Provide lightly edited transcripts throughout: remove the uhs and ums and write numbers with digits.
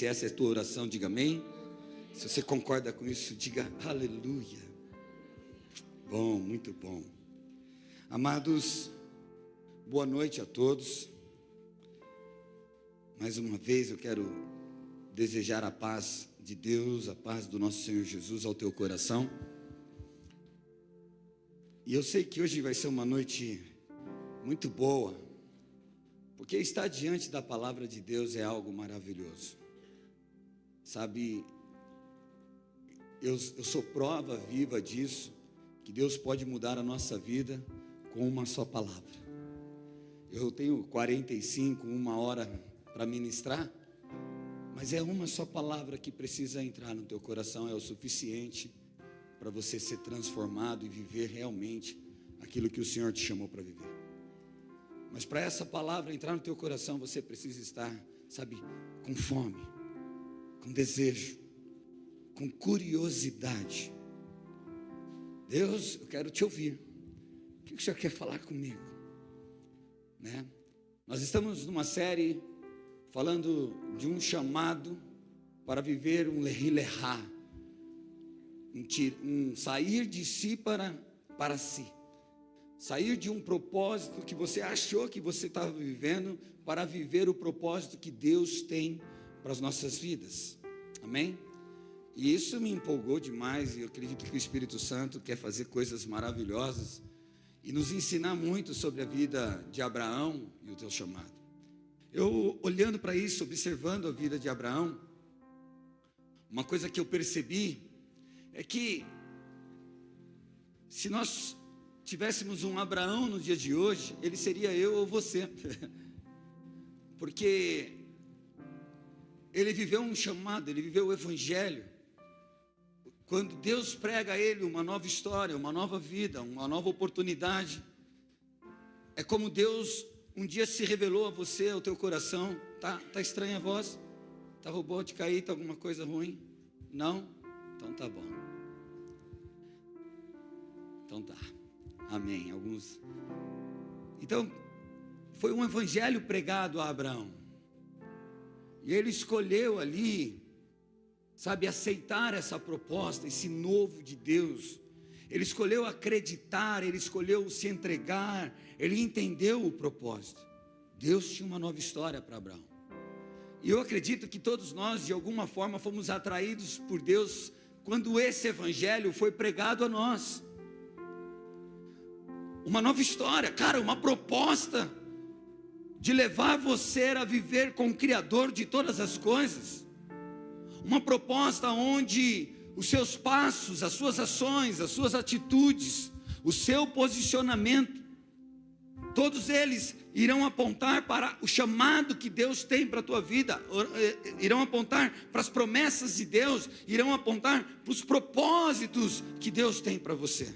Se essa é a tua oração, diga amém. Se você concorda com isso, diga aleluia. Bom, muito bom. Amados, boa noite a todos. Mais uma vez eu quero desejar a paz de Deus, a paz do nosso Senhor Jesus ao teu coração. E eu sei que hoje vai ser uma noite muito boa, porque estar diante da palavra de Deus é algo maravilhoso. Sabe, eu sou prova viva disso, que Deus pode mudar a nossa vida com uma só palavra. Eu tenho 1 hora para ministrar, mas é uma só palavra que precisa entrar no teu coração, é o suficiente para você ser transformado e viver realmente aquilo que o Senhor te chamou para viver. Mas para essa palavra entrar no teu coração, você precisa estar, sabe, com fome, com desejo, com curiosidade. Deus, eu quero te ouvir. O que o Senhor quer falar comigo? Né? Nós estamos numa série falando de um chamado para viver um lehi-lehá, um sair de si para si. Sair de um propósito que você achou que você estava vivendo para viver o propósito que Deus tem para as nossas vidas. Amém? E isso me empolgou demais, e eu acredito que o Espírito Santo quer fazer coisas maravilhosas e nos ensinar muito sobre a vida de Abraão e o teu chamado. Eu, olhando para isso, observando a vida de Abraão, uma coisa que eu percebi é que se nós tivéssemos um Abraão no dia de hoje, ele seria eu ou você, porque ele viveu um chamado, ele viveu o Evangelho. Quando Deus prega a ele uma nova história, uma nova vida, uma nova oportunidade, é como Deus um dia se revelou a você, ao teu coração. Tá estranha a voz? Tá robótica aí? Tá alguma coisa ruim? Não? Então tá bom. Então tá. Amém. Então, foi um evangelho pregado a Abraão. E ele escolheu ali, sabe, aceitar essa proposta, esse novo de Deus. Ele escolheu acreditar, ele escolheu se entregar, ele entendeu o propósito. Deus tinha uma nova história para Abraão. E eu acredito que todos nós, de alguma forma, fomos atraídos por Deus quando esse evangelho foi pregado a nós. Uma nova história, cara, uma proposta de levar você a viver com o Criador de todas as coisas. Uma proposta onde os seus passos, as suas ações, as suas atitudes, o seu posicionamento, todos eles irão apontar para o chamado que Deus tem para a tua vida, irão apontar para as promessas de Deus, irão apontar para os propósitos que Deus tem para você.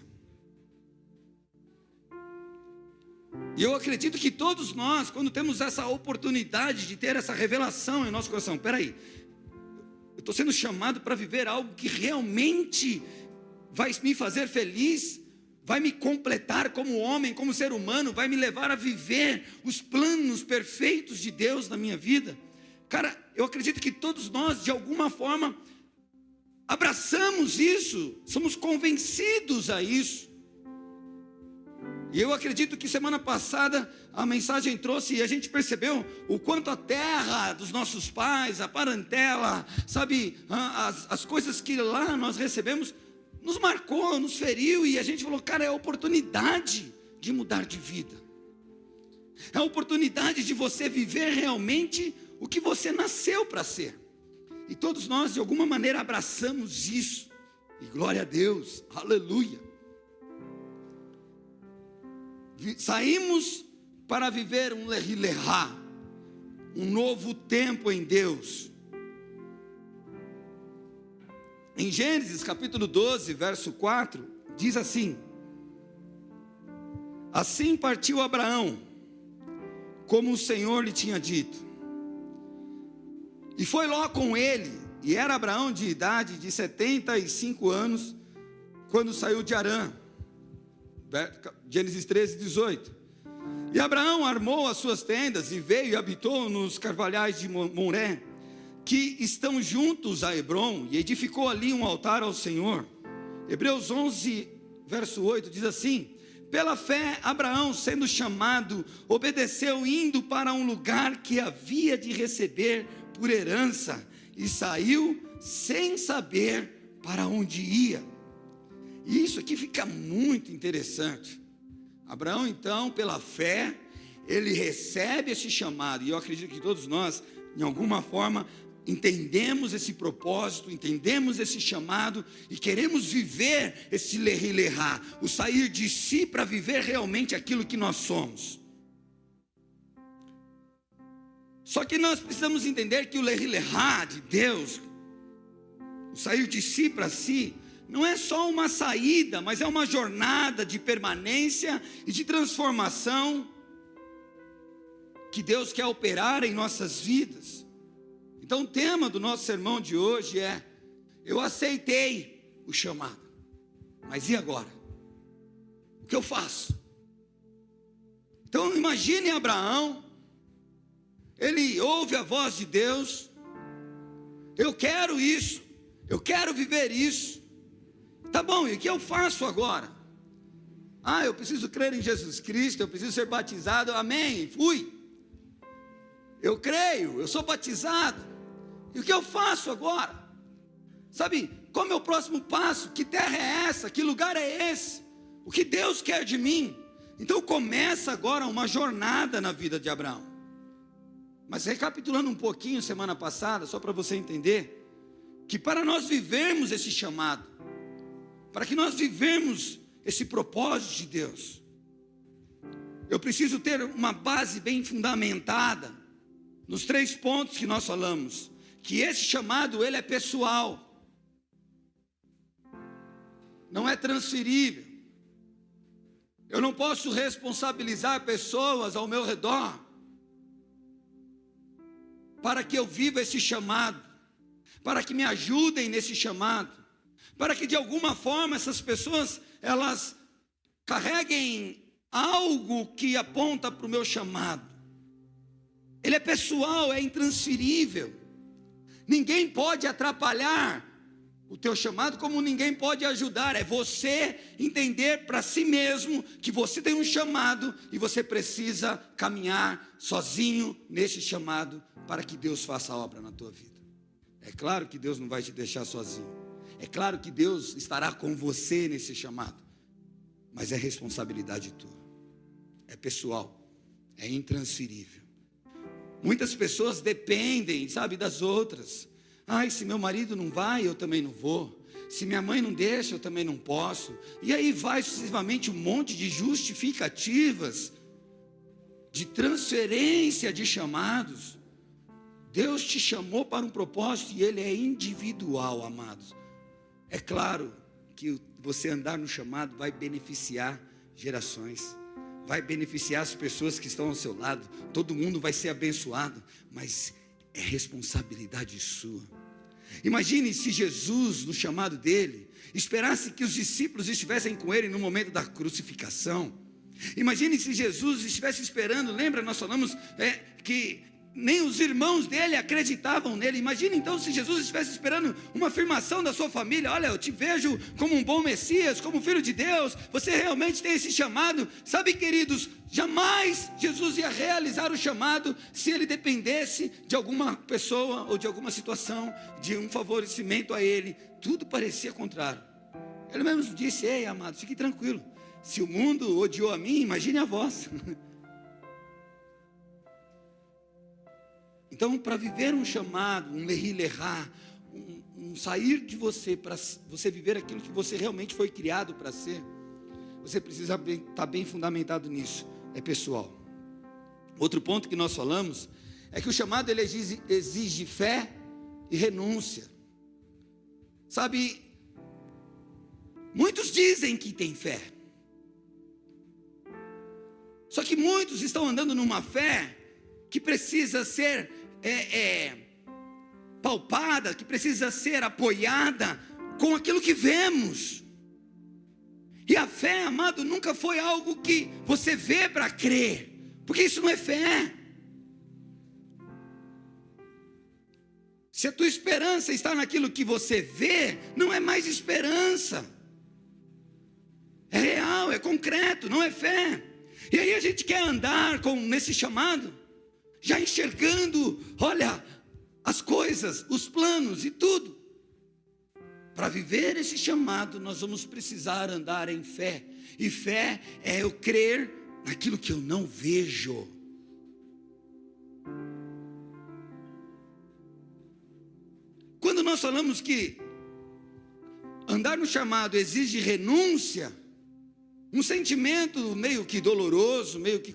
E eu acredito que todos nós, quando temos essa oportunidade de ter essa revelação em nosso coração, peraí, eu estou sendo chamado para viver algo que realmente vai me fazer feliz, vai me completar como homem, como ser humano, vai me levar a viver os planos perfeitos de Deus na minha vida. Cara, eu acredito que todos nós, de alguma forma, abraçamos isso, somos convencidos a isso. E eu acredito que semana passada a mensagem trouxe, e a gente percebeu o quanto a terra dos nossos pais, a parentela, sabe, as coisas que lá nós recebemos, nos marcou, nos feriu, e a gente falou, cara, é a oportunidade de mudar de vida. É a oportunidade de você viver realmente o que você nasceu para ser. E todos nós, de alguma maneira, abraçamos isso. E glória a Deus, aleluia. Saímos para viver um lehi-lehá, um novo tempo em Deus. Em Gênesis capítulo 12, verso 4, diz assim: assim partiu Abraão, como o Senhor lhe tinha dito, e foi Ló com ele, e era Abraão de idade de 75 anos, quando saiu de Harã. Gênesis 13, 18. E Abraão armou as suas tendas e veio e habitou nos carvalhais de Moré, que estão juntos a Hebrom, e edificou ali um altar ao Senhor. Hebreus 11, verso 8, diz assim: pela fé, Abraão, sendo chamado, obedeceu, indo para um lugar que havia de receber por herança, e saiu sem saber para onde ia. E isso aqui fica muito interessante. Abraão, então, pela fé, ele recebe esse chamado, e eu acredito que todos nós, em alguma forma, entendemos esse propósito, entendemos esse chamado e queremos viver esse lerri-lerá, o sair de si para viver realmente aquilo que nós somos. Só que nós precisamos entender que o lerri-lerá de Deus, o sair de si para si, não é só uma saída, mas é uma jornada de permanência e de transformação que Deus quer operar em nossas vidas. Então o tema do nosso sermão de hoje é: eu aceitei o chamado, mas e agora? O que eu faço? Então imagine Abraão, ele ouve a voz de Deus: eu quero isso, eu quero viver isso. Tá bom, e o que eu faço agora? Eu preciso crer em Jesus Cristo, eu preciso ser batizado, amém, fui. Eu creio, eu sou batizado. E o que eu faço agora? Sabe, qual é o meu próximo passo? Que terra é essa? Que lugar é esse? O que Deus quer de mim? Então começa agora uma jornada na vida de Abraão. Mas recapitulando um pouquinho semana passada, só para você entender, que para nós vivermos esse chamado, para que nós vivemos esse propósito de Deus, eu preciso ter uma base bem fundamentada nos 3 pontos que nós falamos. Que esse chamado, ele é pessoal, não é transferível. Eu não posso responsabilizar pessoas ao meu redor para que eu viva esse chamado, para que me ajudem nesse chamado, para que de alguma forma essas pessoas, elas carreguem algo que aponta para o meu chamado. Ele é pessoal, é intransferível. Ninguém pode atrapalhar o teu chamado, como ninguém pode ajudar. É você entender para si mesmo que você tem um chamado e você precisa caminhar sozinho nesse chamado para que Deus faça a obra na tua vida. É claro que Deus não vai te deixar sozinho. É claro que Deus estará com você nesse chamado. Mas é responsabilidade tua. É pessoal. É intransferível. Muitas pessoas dependem, sabe, das outras. Se meu marido não vai, eu também não vou. Se minha mãe não deixa, eu também não posso. E aí vai sucessivamente um monte de justificativas, de transferência de chamados. Deus te chamou para um propósito e ele é individual, amados. É claro que você andar no chamado vai beneficiar gerações. Vai beneficiar as pessoas que estão ao seu lado. Todo mundo vai ser abençoado. Mas é responsabilidade sua. Imagine se Jesus, no chamado dele, esperasse que os discípulos estivessem com ele no momento da crucificação. Imagine se Jesus estivesse esperando. Lembra, nós falamos que nem os irmãos dele acreditavam nele. Imagine então se Jesus estivesse esperando uma afirmação da sua família: olha, eu te vejo como um bom Messias, como filho de Deus, você realmente tem esse chamado. Sabe, queridos, jamais Jesus ia realizar o chamado se ele dependesse de alguma pessoa ou de alguma situação, de um favorecimento a ele. Tudo parecia contrário. Ele mesmo disse: ei, amado, fique tranquilo, se o mundo odiou a mim, imagine a vós. Então, para viver um chamado, um lerri-lerá, um sair de você, para você viver aquilo que você realmente foi criado para ser, você precisa estar bem fundamentado nisso, é pessoal. Outro ponto que nós falamos, é que o chamado ele exige fé e renúncia. Sabe, muitos dizem que têm fé, só que muitos estão andando numa fé que precisa ser palpada, que precisa ser apoiada com aquilo que vemos. E a fé, amado, nunca foi algo que você vê para crer, porque isso não é fé. Se a tua esperança está naquilo que você vê, não é mais esperança. É real, é concreto, não é fé. E aí a gente quer andar nesse chamado, já enxergando, olha, as coisas, os planos e tudo. Para viver esse chamado, nós vamos precisar andar em fé. E fé é eu crer naquilo que eu não vejo. Quando nós falamos que andar no chamado exige renúncia, um sentimento meio que doloroso, meio que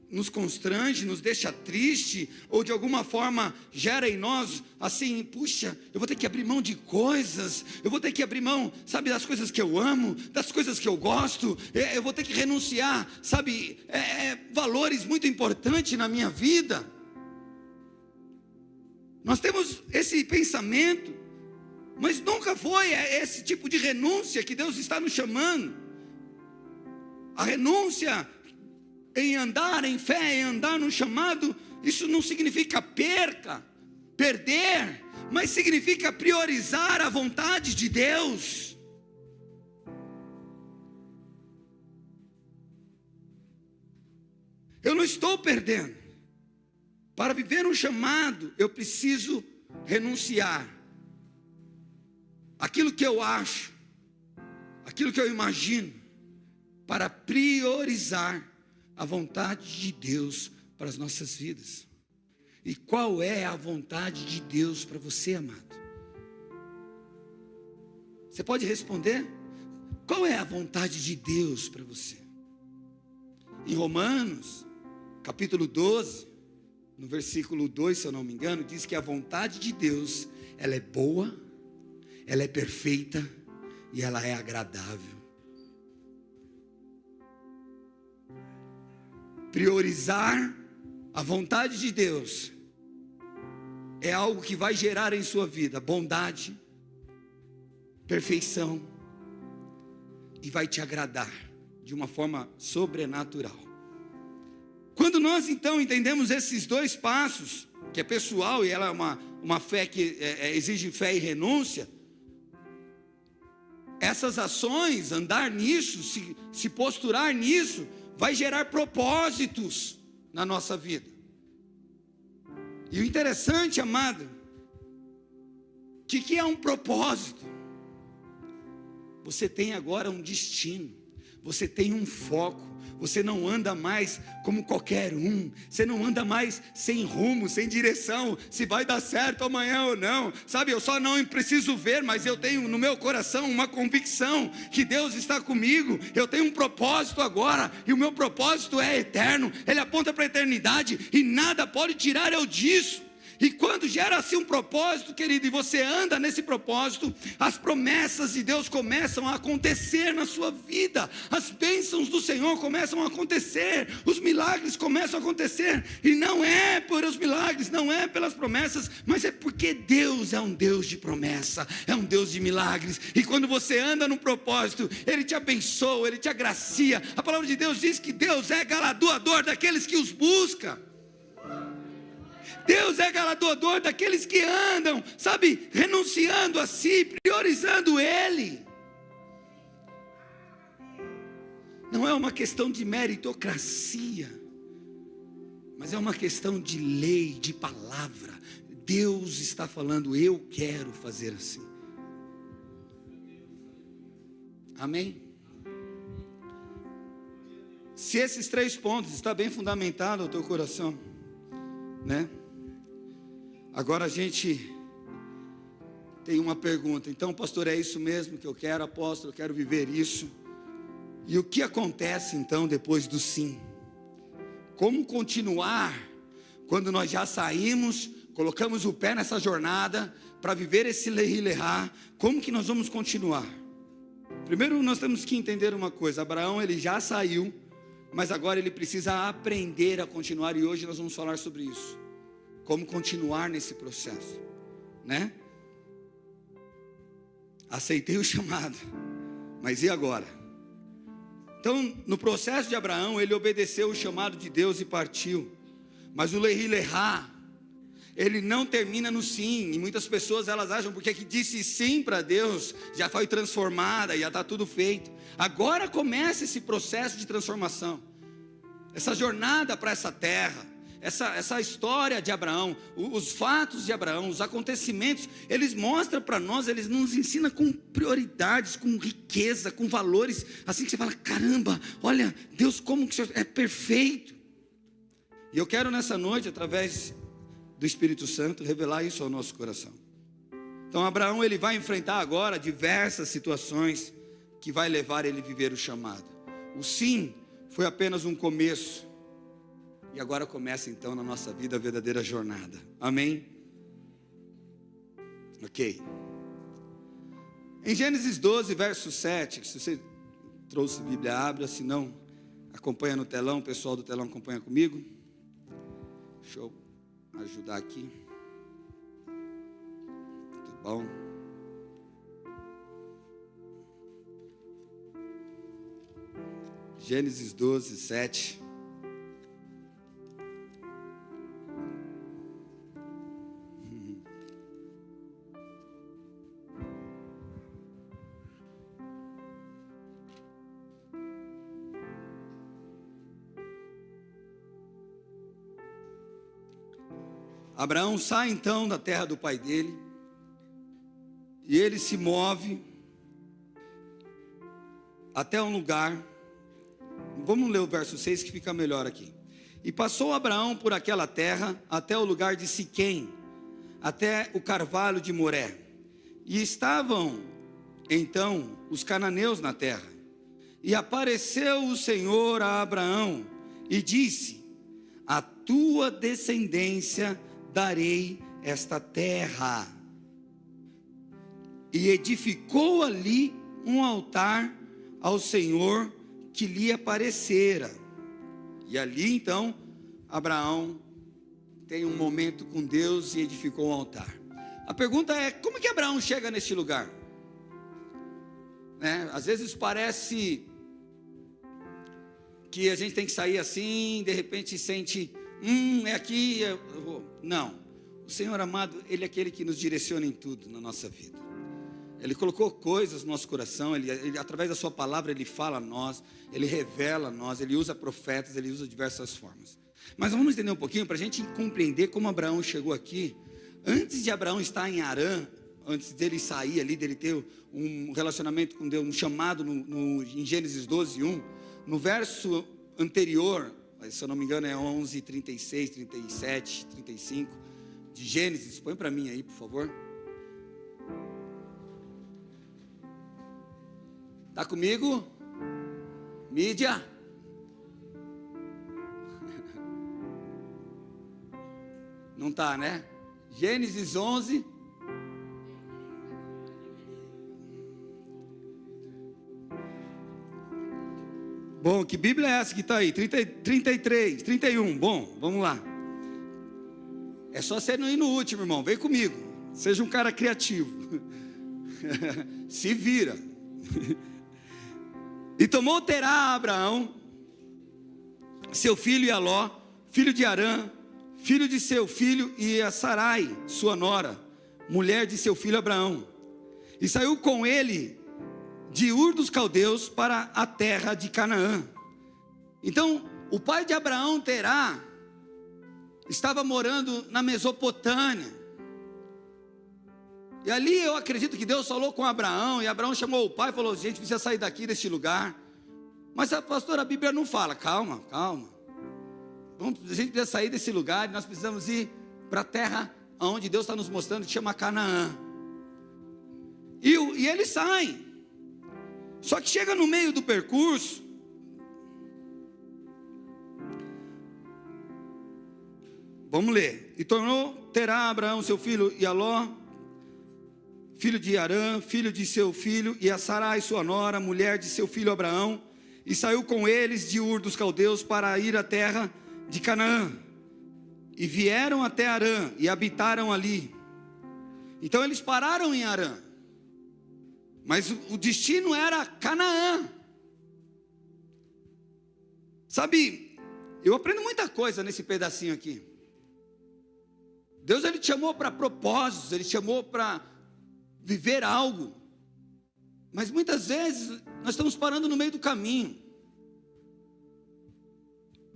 nos constrange, nos deixa triste, ou de alguma forma gera em nós assim, puxa, eu vou ter que abrir mão de coisas, eu vou ter que abrir mão, sabe, das coisas que eu amo, das coisas que eu gosto, eu vou ter que renunciar, sabe, valores muito importantes na minha vida. Nós temos esse pensamento, mas nunca foi esse tipo de renúncia que Deus está nos chamando. A renúncia em andar em fé, em andar no chamado, isso não significa perder, mas significa priorizar a vontade de Deus. Eu não estou perdendo. Para viver um chamado, eu preciso renunciar aquilo que eu acho, aquilo que eu imagino, para priorizar a vontade de Deus para as nossas vidas. E qual é a vontade de Deus para você, amado? Você pode responder? Qual é a vontade de Deus para você? Em Romanos, capítulo 12, no versículo 2, se eu não me engano, diz que a vontade de Deus, ela é boa, ela é perfeita e ela é agradável. Priorizar a vontade de Deus é algo que vai gerar em sua vida bondade, perfeição e vai te agradar de uma forma sobrenatural. Quando nós então entendemos esses dois passos, que é pessoal e ela é uma fé que exige fé e renúncia, essas ações, andar nisso, se posturar nisso, vai gerar propósitos na nossa vida. E o interessante, amado, que é um propósito? Você tem agora um destino, você tem um foco, você não anda mais como qualquer um, você não anda mais sem rumo, sem direção, se vai dar certo amanhã ou não, sabe, eu só não preciso ver, mas eu tenho no meu coração uma convicção, que Deus está comigo, eu tenho um propósito agora, e o meu propósito é eterno, ele aponta para a eternidade, e nada pode tirar eu disso. E quando gera assim um propósito, querido, e você anda nesse propósito, as promessas de Deus começam a acontecer na sua vida, as bênçãos do Senhor começam a acontecer, os milagres começam a acontecer, e não é por os milagres, não é pelas promessas, mas é porque Deus é um Deus de promessa, é um Deus de milagres, e quando você anda no propósito, Ele te abençoa, Ele te agracia. A palavra de Deus diz que Deus é galardoador daqueles que os buscam. Deus é galardoador daqueles que andam, sabe, renunciando a si, priorizando Ele. Não é uma questão de meritocracia, mas é uma questão de lei, de palavra. Deus está falando, eu quero fazer assim. Amém? Se esses 3 pontos estão bem fundamentados no teu coração, né? Agora a gente tem uma pergunta. Então, pastor, é isso mesmo que eu quero, apóstolo, eu quero viver isso. E o que acontece então depois do sim? Como continuar quando nós já saímos, colocamos o pé nessa jornada para viver esse lehi-lehá? Como que nós vamos continuar? Primeiro nós temos que entender uma coisa. Abraão, ele já saiu, mas agora ele precisa aprender a continuar, e hoje nós vamos falar sobre isso. Como continuar nesse processo, né? Aceitei o chamado, mas e agora? Então, no processo de Abraão, ele obedeceu o chamado de Deus e partiu. Mas o lehi-lehá, ele não termina no sim. E muitas pessoas elas acham porque que disse sim para Deus, já foi transformada, já está tudo feito. Agora começa esse processo de transformação, essa jornada para essa terra, essa história de Abraão, os fatos de Abraão, os acontecimentos, eles mostram para nós, eles nos ensinam com prioridades, com riqueza, com valores, assim que você fala, caramba, olha, Deus como que o Senhor é perfeito. E eu quero nessa noite, através do Espírito Santo, revelar isso ao nosso coração. Então Abraão, ele vai enfrentar agora diversas situações que vai levar ele a viver o chamado. O sim foi apenas um começo, e agora começa então na nossa vida a verdadeira jornada, amém? Ok. Em Gênesis 12, verso 7, se você trouxe a Bíblia, abra, se não, acompanha no telão, o pessoal do telão acompanha comigo. Deixa eu ajudar aqui. Muito bom. Gênesis 12, 7. Abraão sai então da terra do pai dele, e ele se move até um lugar. Vamos ler o verso 6 que fica melhor aqui. E passou Abraão por aquela terra até o lugar de Siquém, até o carvalho de Moré. E estavam então os cananeus na terra. E apareceu o Senhor a Abraão e disse: a tua descendência darei esta terra. E edificou ali um altar ao Senhor que lhe aparecera. E ali então Abraão tem um momento com Deus e edificou um altar. A pergunta é: como que Abraão chega neste lugar? Às vezes parece que a gente tem que sair assim, de repente sente, é aqui, eu vou. Não, o Senhor amado, Ele é aquele que nos direciona em tudo na nossa vida. Ele colocou coisas no nosso coração, ele, através da sua palavra, Ele fala a nós, Ele revela a nós, Ele usa profetas, Ele usa diversas formas. Mas vamos entender um pouquinho, para a gente compreender como Abraão chegou aqui. Antes de Abraão estar em Harã, antes dele sair ali, dele ter um relacionamento com Deus, um chamado em Gênesis 12, 1, no verso anterior, se eu não me engano é 11, 36, 37, 35, de Gênesis, põe para mim aí, por favor. Está comigo? Mídia? Não está, né? Gênesis 11. Bom, que Bíblia é essa que está aí? 33, 31. Bom, vamos lá. É só você não ir no último, irmão. Vem comigo. Seja um cara criativo. Se vira. E tomou Terá Abraão, seu filho e Aló, filho de Arã, filho de seu filho, e a Sarai, sua nora, mulher de seu filho Abraão. E saiu com ele de Ur dos Caldeus para a terra de Canaã. Então, o pai de Abraão, Terá, estava morando na Mesopotâmia. E ali eu acredito que Deus falou com Abraão, e Abraão chamou o pai e falou: gente, precisa sair daqui deste lugar. Mas pastor, a Bíblia não fala. Calma. A gente precisa sair desse lugar, e nós precisamos ir para a terra onde Deus está nos mostrando, que chama Canaã. E eles saem. Só que chega no meio do percurso, vamos ler. E tornou Terá Abraão seu filho e Aló, filho de Arã, filho de seu filho, e a Sarai sua nora, mulher de seu filho Abraão, e saiu com eles de Ur dos Caldeus para ir à terra de Canaã. E vieram até Arã e habitaram ali. Então eles pararam em Arã, mas o destino era Canaã. Sabe, eu aprendo muita coisa nesse pedacinho aqui. Deus, Ele te chamou para propósitos, Ele te chamou para viver algo. Mas muitas vezes nós estamos parando no meio do caminho.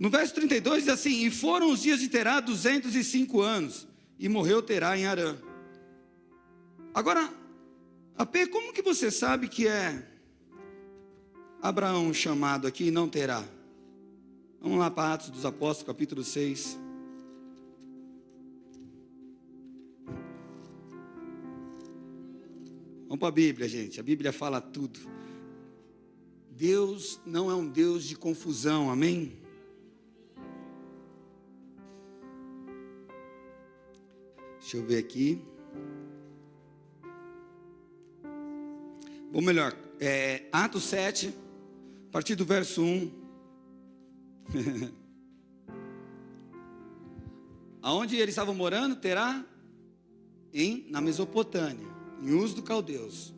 No verso 32 diz assim: e foram os dias de Terá 205 anos, e morreu Terá em Harã. Agora, AP, como que você sabe que é Abraão chamado aqui e não Terá? Vamos lá para Atos dos Apóstolos, capítulo 6. Vamos para a Bíblia, gente. A Bíblia fala tudo. Deus não é um Deus de confusão, amém? Deixa eu ver aqui. Ou melhor, Atos 7, a partir do verso 1. Aonde eles estavam morando? Terá na Mesopotâmia, em Uz dos Caldeus.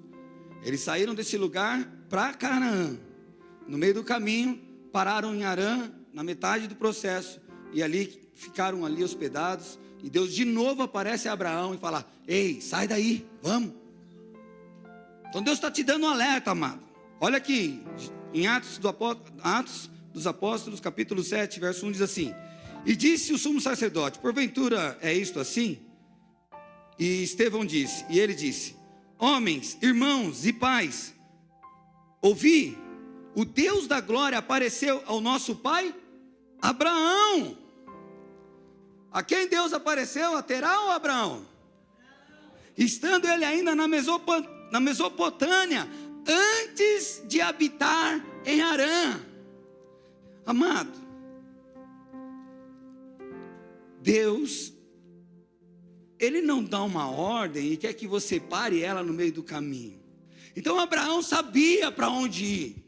Eles saíram desse lugar para Canaã. No meio do caminho, pararam em Harã, na metade do processo, e ali ficaram ali hospedados. E Deus de novo aparece a Abraão e fala: ei, sai daí, vamos. Então Deus está te dando um alerta, amado. Olha aqui, em Atos dos Apóstolos, capítulo 7, verso 1, diz assim: e disse o sumo sacerdote: porventura é isto assim? E Estevão disse, e ele disse: homens, irmãos e pais, ouvi, o Deus da glória apareceu ao nosso pai Abraão. A quem Deus apareceu? A Terá ou a Abraão? Estando ele ainda na Mesopotâmia, antes de habitar em Harã. Amado, Deus, Ele não dá uma ordem e quer que você pare ela no meio do caminho. Então Abraão sabia para onde ir.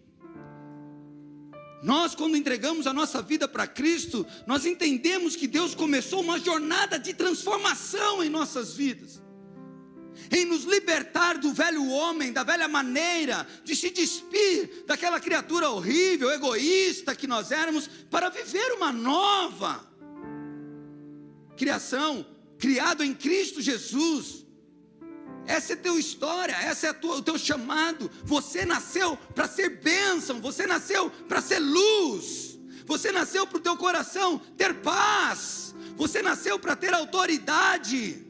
Nós, quando entregamos a nossa vida para Cristo, nós entendemos que Deus começou uma jornada de transformação em nossas vidas, em nos libertar do velho homem, da velha maneira de se despir daquela criatura horrível, egoísta que nós éramos, para viver uma nova criação, criado em Cristo Jesus. Essa é a tua história, essa é o teu chamado. Você nasceu para ser bênção, você nasceu para ser luz, você nasceu para o teu coração ter paz, você nasceu para ter autoridade,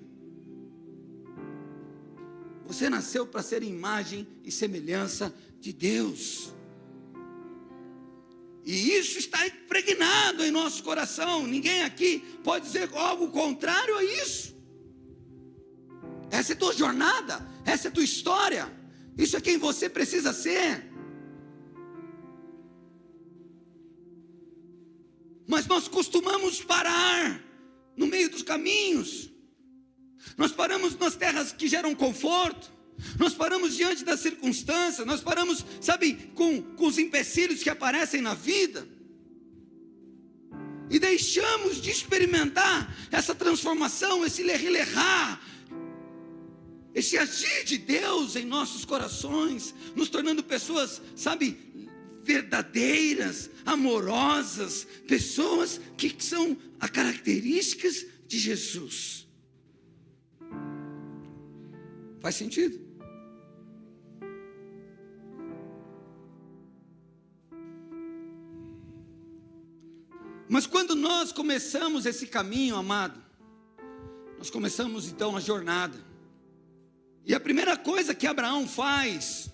você nasceu para ser imagem e semelhança de Deus. E isso está impregnado em nosso coração. Ninguém aqui pode dizer algo contrário a isso. Essa é a tua jornada, essa é a tua história, isso é quem você precisa ser. Mas nós costumamos parar no meio dos caminhos, nós paramos nas terras que geram conforto, nós paramos diante das circunstâncias, nós paramos, sabe, com os empecilhos que aparecem na vida, e deixamos de experimentar essa transformação, esse lerrar, esse agir de Deus em nossos corações, nos tornando pessoas, sabe, verdadeiras, amorosas, pessoas que são as características de Jesus. Faz sentido? Mas quando nós começamos esse caminho, amado, nós começamos então a jornada. E a primeira coisa que Abraão faz,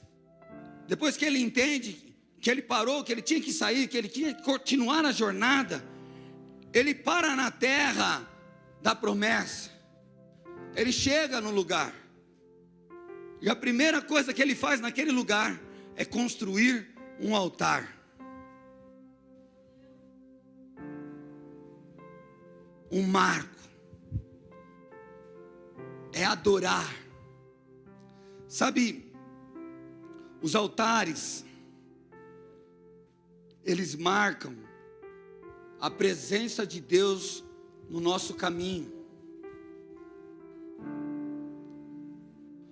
depois que ele entende que ele parou, que ele tinha que sair, que ele tinha que continuar a jornada, ele para na terra da promessa, ele chega no lugar, e a primeira coisa que ele faz naquele lugar é construir um altar. Um marco, é adorar. Sabe, os altares, eles marcam a presença de Deus no nosso caminho.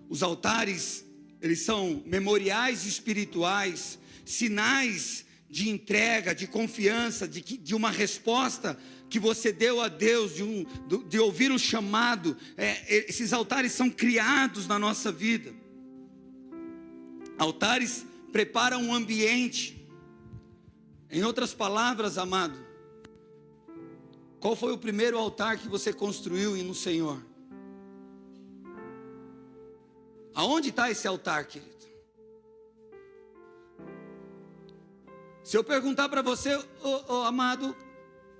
Os altares, eles são memoriais espirituais, sinais de entrega, de confiança, de uma resposta que você deu a Deus, de ouvir o chamado. Esses altares são criados na nossa vida. Altares preparam um ambiente. Em outras palavras, amado, qual foi o primeiro altar que você construiu no Senhor? Aonde está esse altar, querido? Se eu perguntar para você, amado,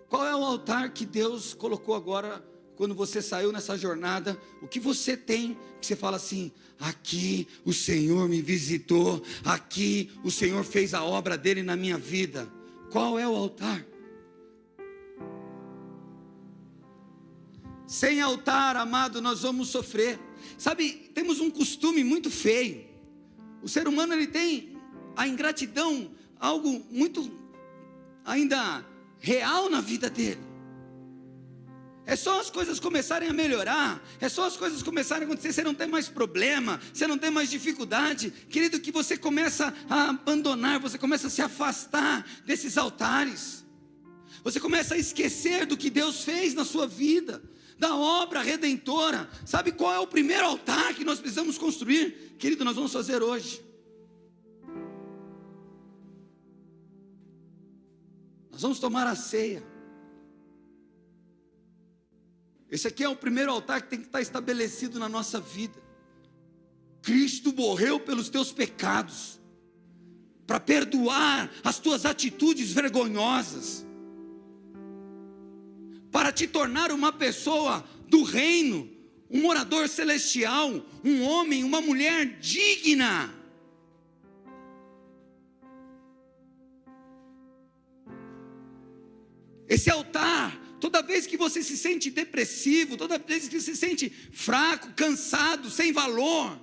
qual é o altar que Deus colocou agora, quando você saiu nessa jornada, o que você tem, que você fala assim, aqui o Senhor me visitou, aqui o Senhor fez a obra dele na minha vida. Qual é o altar? Sem altar, amado, nós vamos sofrer. Sabe, temos um costume muito feio. O ser humano, ele tem a ingratidão, algo muito ainda real na vida dele. É só as coisas começarem a melhorar, é só as coisas começarem a acontecer, você não tem mais problema, você não tem mais dificuldade, querido, que você começa a abandonar, você começa a se afastar desses altares, você começa a esquecer do que Deus fez na sua vida, da obra redentora. Sabe qual é o primeiro altar que nós precisamos construir? Querido, nós vamos fazer hoje. Nós vamos tomar a ceia. Esse aqui é o primeiro altar que tem que estar estabelecido na nossa vida. Cristo morreu pelos teus pecados, para perdoar as tuas atitudes vergonhosas, para te tornar uma pessoa do reino, um morador celestial, um homem, uma mulher digna. Esse altar, toda vez que você se sente depressivo, toda vez que você se sente fraco, cansado, sem valor,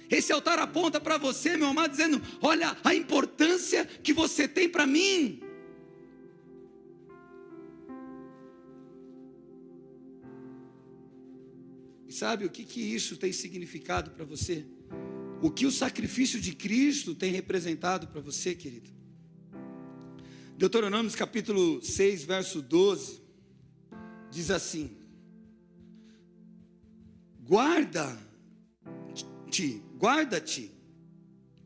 esse altar aponta para você, meu amado, dizendo, olha a importância que você tem para mim. E sabe o que isso tem significado para você? O que o sacrifício de Cristo tem representado para você, querido? Deuteronômio capítulo 6, verso 12, diz assim: guarda-te,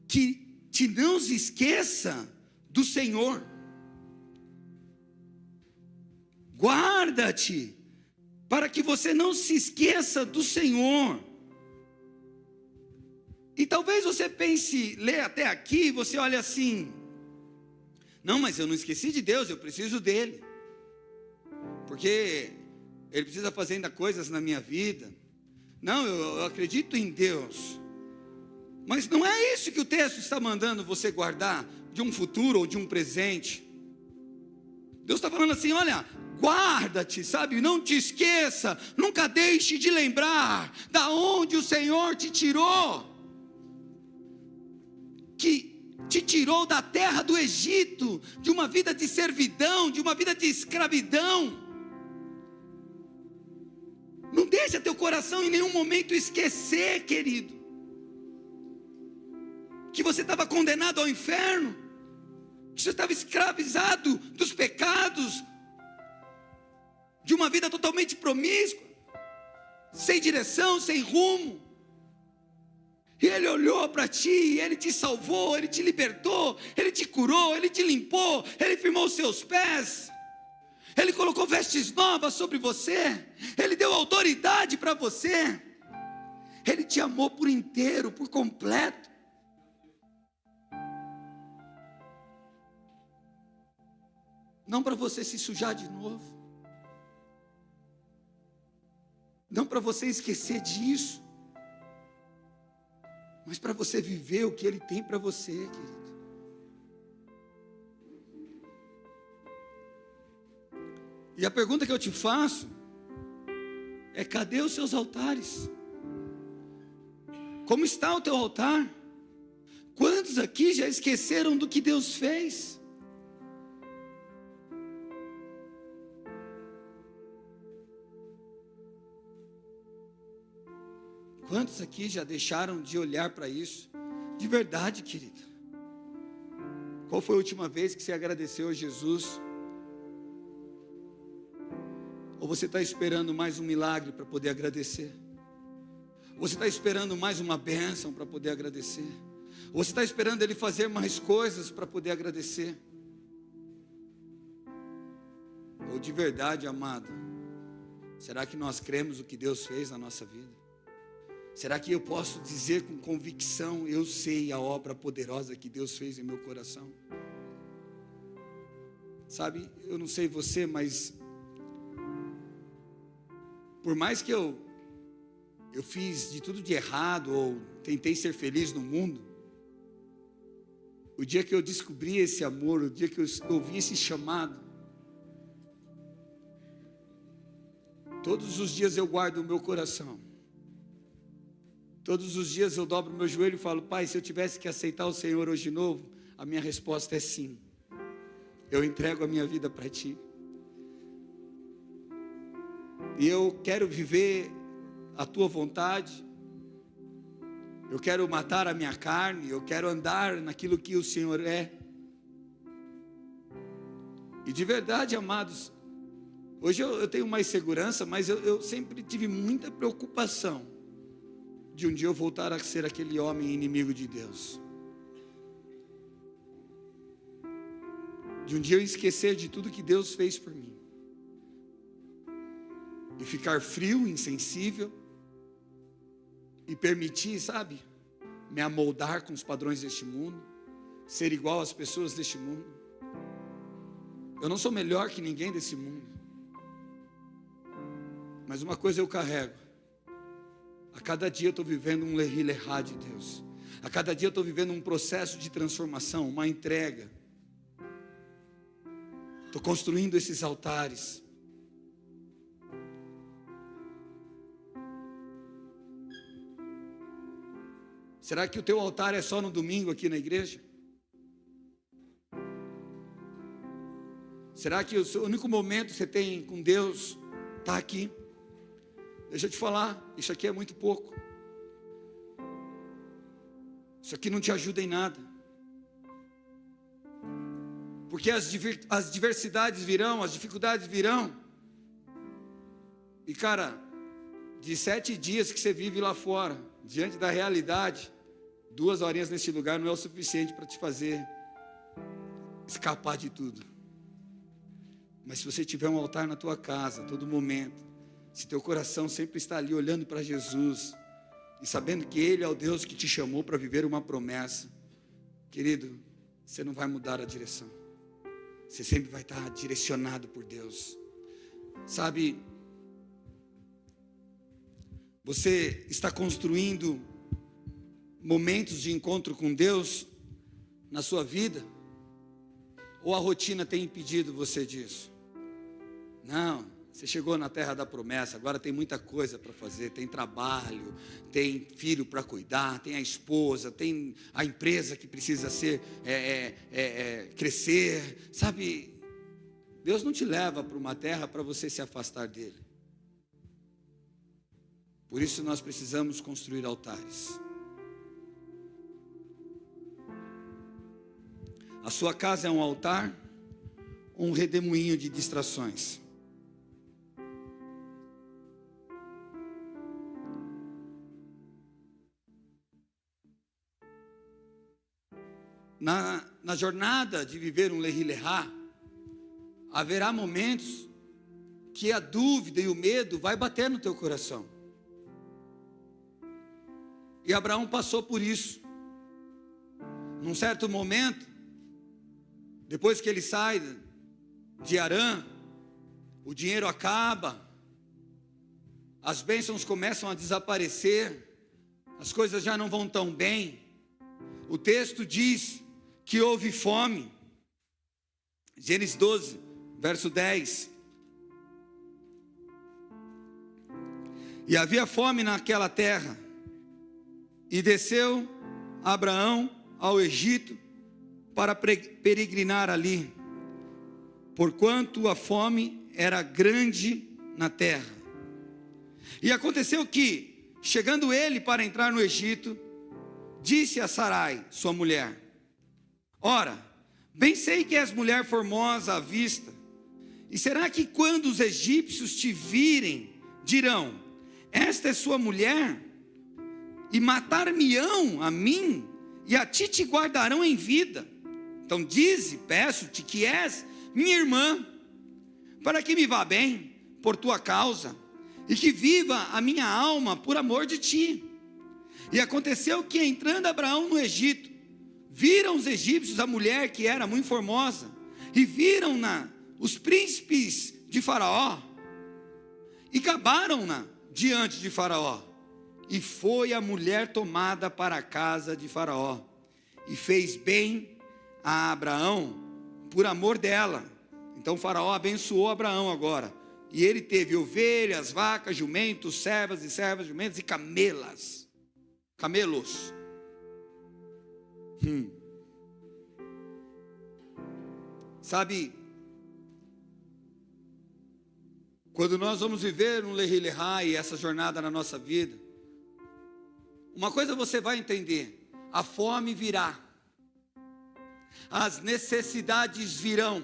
que te não se esqueça do Senhor. Guarda-te, para que você não se esqueça do Senhor. E talvez você pense, lê até aqui, você olha assim, não, mas eu não esqueci de Deus, eu preciso dele, porque ele precisa fazer ainda coisas na minha vida. Não, eu acredito em Deus, mas não é isso que o texto está mandando você guardar, de um futuro ou de um presente. Deus está falando assim, olha, guarda-te, sabe, não te esqueça, nunca deixe de lembrar, da onde o Senhor te tirou, que te tirou da terra do Egito, de uma vida de servidão, de uma vida de escravidão. Não deixa teu coração em nenhum momento esquecer, querido, que você estava condenado ao inferno, que você estava escravizado dos pecados, de uma vida totalmente promíscua, sem direção, sem rumo. E Ele olhou para ti, Ele te salvou, Ele te libertou, Ele te curou, Ele te limpou, Ele firmou os seus pés, Ele colocou vestes novas sobre você, Ele deu autoridade para você, Ele te amou por inteiro, por completo. Não para você se sujar de novo, não para você esquecer disso, mas para você viver o que Ele tem para você, querido. E a pergunta que eu te faço é: cadê os seus altares? Como está o teu altar? Quantos aqui já esqueceram do que Deus fez? Quantos aqui já deixaram de olhar para isso? De verdade, querido. Qual foi a última vez que você agradeceu a Jesus? Ou você está esperando mais um milagre para poder agradecer? Ou você está esperando mais uma bênção para poder agradecer? Ou você está esperando Ele fazer mais coisas para poder agradecer? Ou de verdade, amado, será que nós cremos o que Deus fez na nossa vida? Será que eu posso dizer com convicção, eu sei a obra poderosa que Deus fez em meu coração? Sabe, eu não sei você, mas por mais que eu fiz de tudo de errado, ou tentei ser feliz no mundo, o dia que eu descobri esse amor, o dia que eu ouvi esse chamado, todos os dias eu guardo o meu coração. Todos os dias eu dobro o meu joelho e falo: Pai, se eu tivesse que aceitar o Senhor hoje de novo, a minha resposta é sim. Eu entrego a minha vida para Ti. E eu quero viver a Tua vontade. Eu quero matar a minha carne. Eu quero andar naquilo que o Senhor é. E de verdade, amados, hoje eu tenho mais segurança, mas eu sempre tive muita preocupação de um dia eu voltar a ser aquele homem inimigo de Deus. De um dia eu esquecer de tudo que Deus fez por mim. E ficar frio, insensível. E permitir, sabe, me amoldar com os padrões deste mundo. Ser igual às pessoas deste mundo. Eu não sou melhor que ninguém desse mundo. Mas uma coisa eu carrego. A cada dia eu estou vivendo um lerri-lerrá de Deus. A cada dia eu estou vivendo um processo de transformação, uma entrega. Estou construindo esses altares. Será que o teu altar é só no domingo aqui na igreja? Será que o único momento que você tem com Deus está aqui? Deixa eu te falar, isso aqui é muito pouco. Isso aqui não te ajuda em nada. Porque as diversidades virão, as dificuldades virão. E cara, de 7 dias que você vive lá fora, diante da realidade, 2 horinhas nesse lugar não é o suficiente para te fazer escapar de tudo. Mas se você tiver um altar na tua casa, a todo momento, se teu coração sempre está ali olhando para Jesus, e sabendo que Ele é o Deus que te chamou para viver uma promessa, querido, você não vai mudar a direção. Você sempre vai estar direcionado por Deus. Sabe, você está construindo momentos de encontro com Deus na sua vida? Ou a rotina tem impedido você disso? Não, você chegou na terra da promessa, agora tem muita coisa para fazer, tem trabalho, tem filho para cuidar, tem a esposa, tem a empresa que precisa crescer, sabe? Deus não te leva para uma terra para você se afastar dele. Por isso nós precisamos construir altares. A sua casa é um altar ou um redemoinho de distrações? Na jornada de viver um lerri-lerrá, haverá momentos que a dúvida e o medo vai bater no teu coração. E Abraão passou por isso. Num certo momento, depois que ele sai de Harã, o dinheiro acaba, as bênçãos começam a desaparecer, as coisas já não vão tão bem. O texto diz que houve fome. Gênesis 12, verso 10. E havia fome naquela terra, e desceu Abraão ao Egito para peregrinar ali, porquanto a fome era grande na terra. E aconteceu que, chegando ele para entrar no Egito, disse a Sarai, sua mulher: ora, Bem sei que és mulher formosa à vista. E será que quando os egípcios te virem, dirão: esta é sua mulher? E matar-me-ão a mim, e a ti te guardarão em vida. Então dize, peço-te, que és minha irmã, para que me vá bem por tua causa, e que viva a minha alma por amor de ti. E aconteceu que, entrando Abraão no Egito, viram os egípcios a mulher que era muito formosa, e viram-na os príncipes de Faraó, e gabaram-na diante de Faraó. E foi a mulher tomada para a casa de Faraó, e fez bem a Abraão por amor dela. Então Faraó abençoou Abraão agora, e ele teve ovelhas, vacas, jumentos, servas e servas, jumentos e camelos. Sabe, quando nós vamos viver um lehi-lehai, essa jornada na nossa vida, uma coisa você vai entender: a fome virá, as necessidades virão,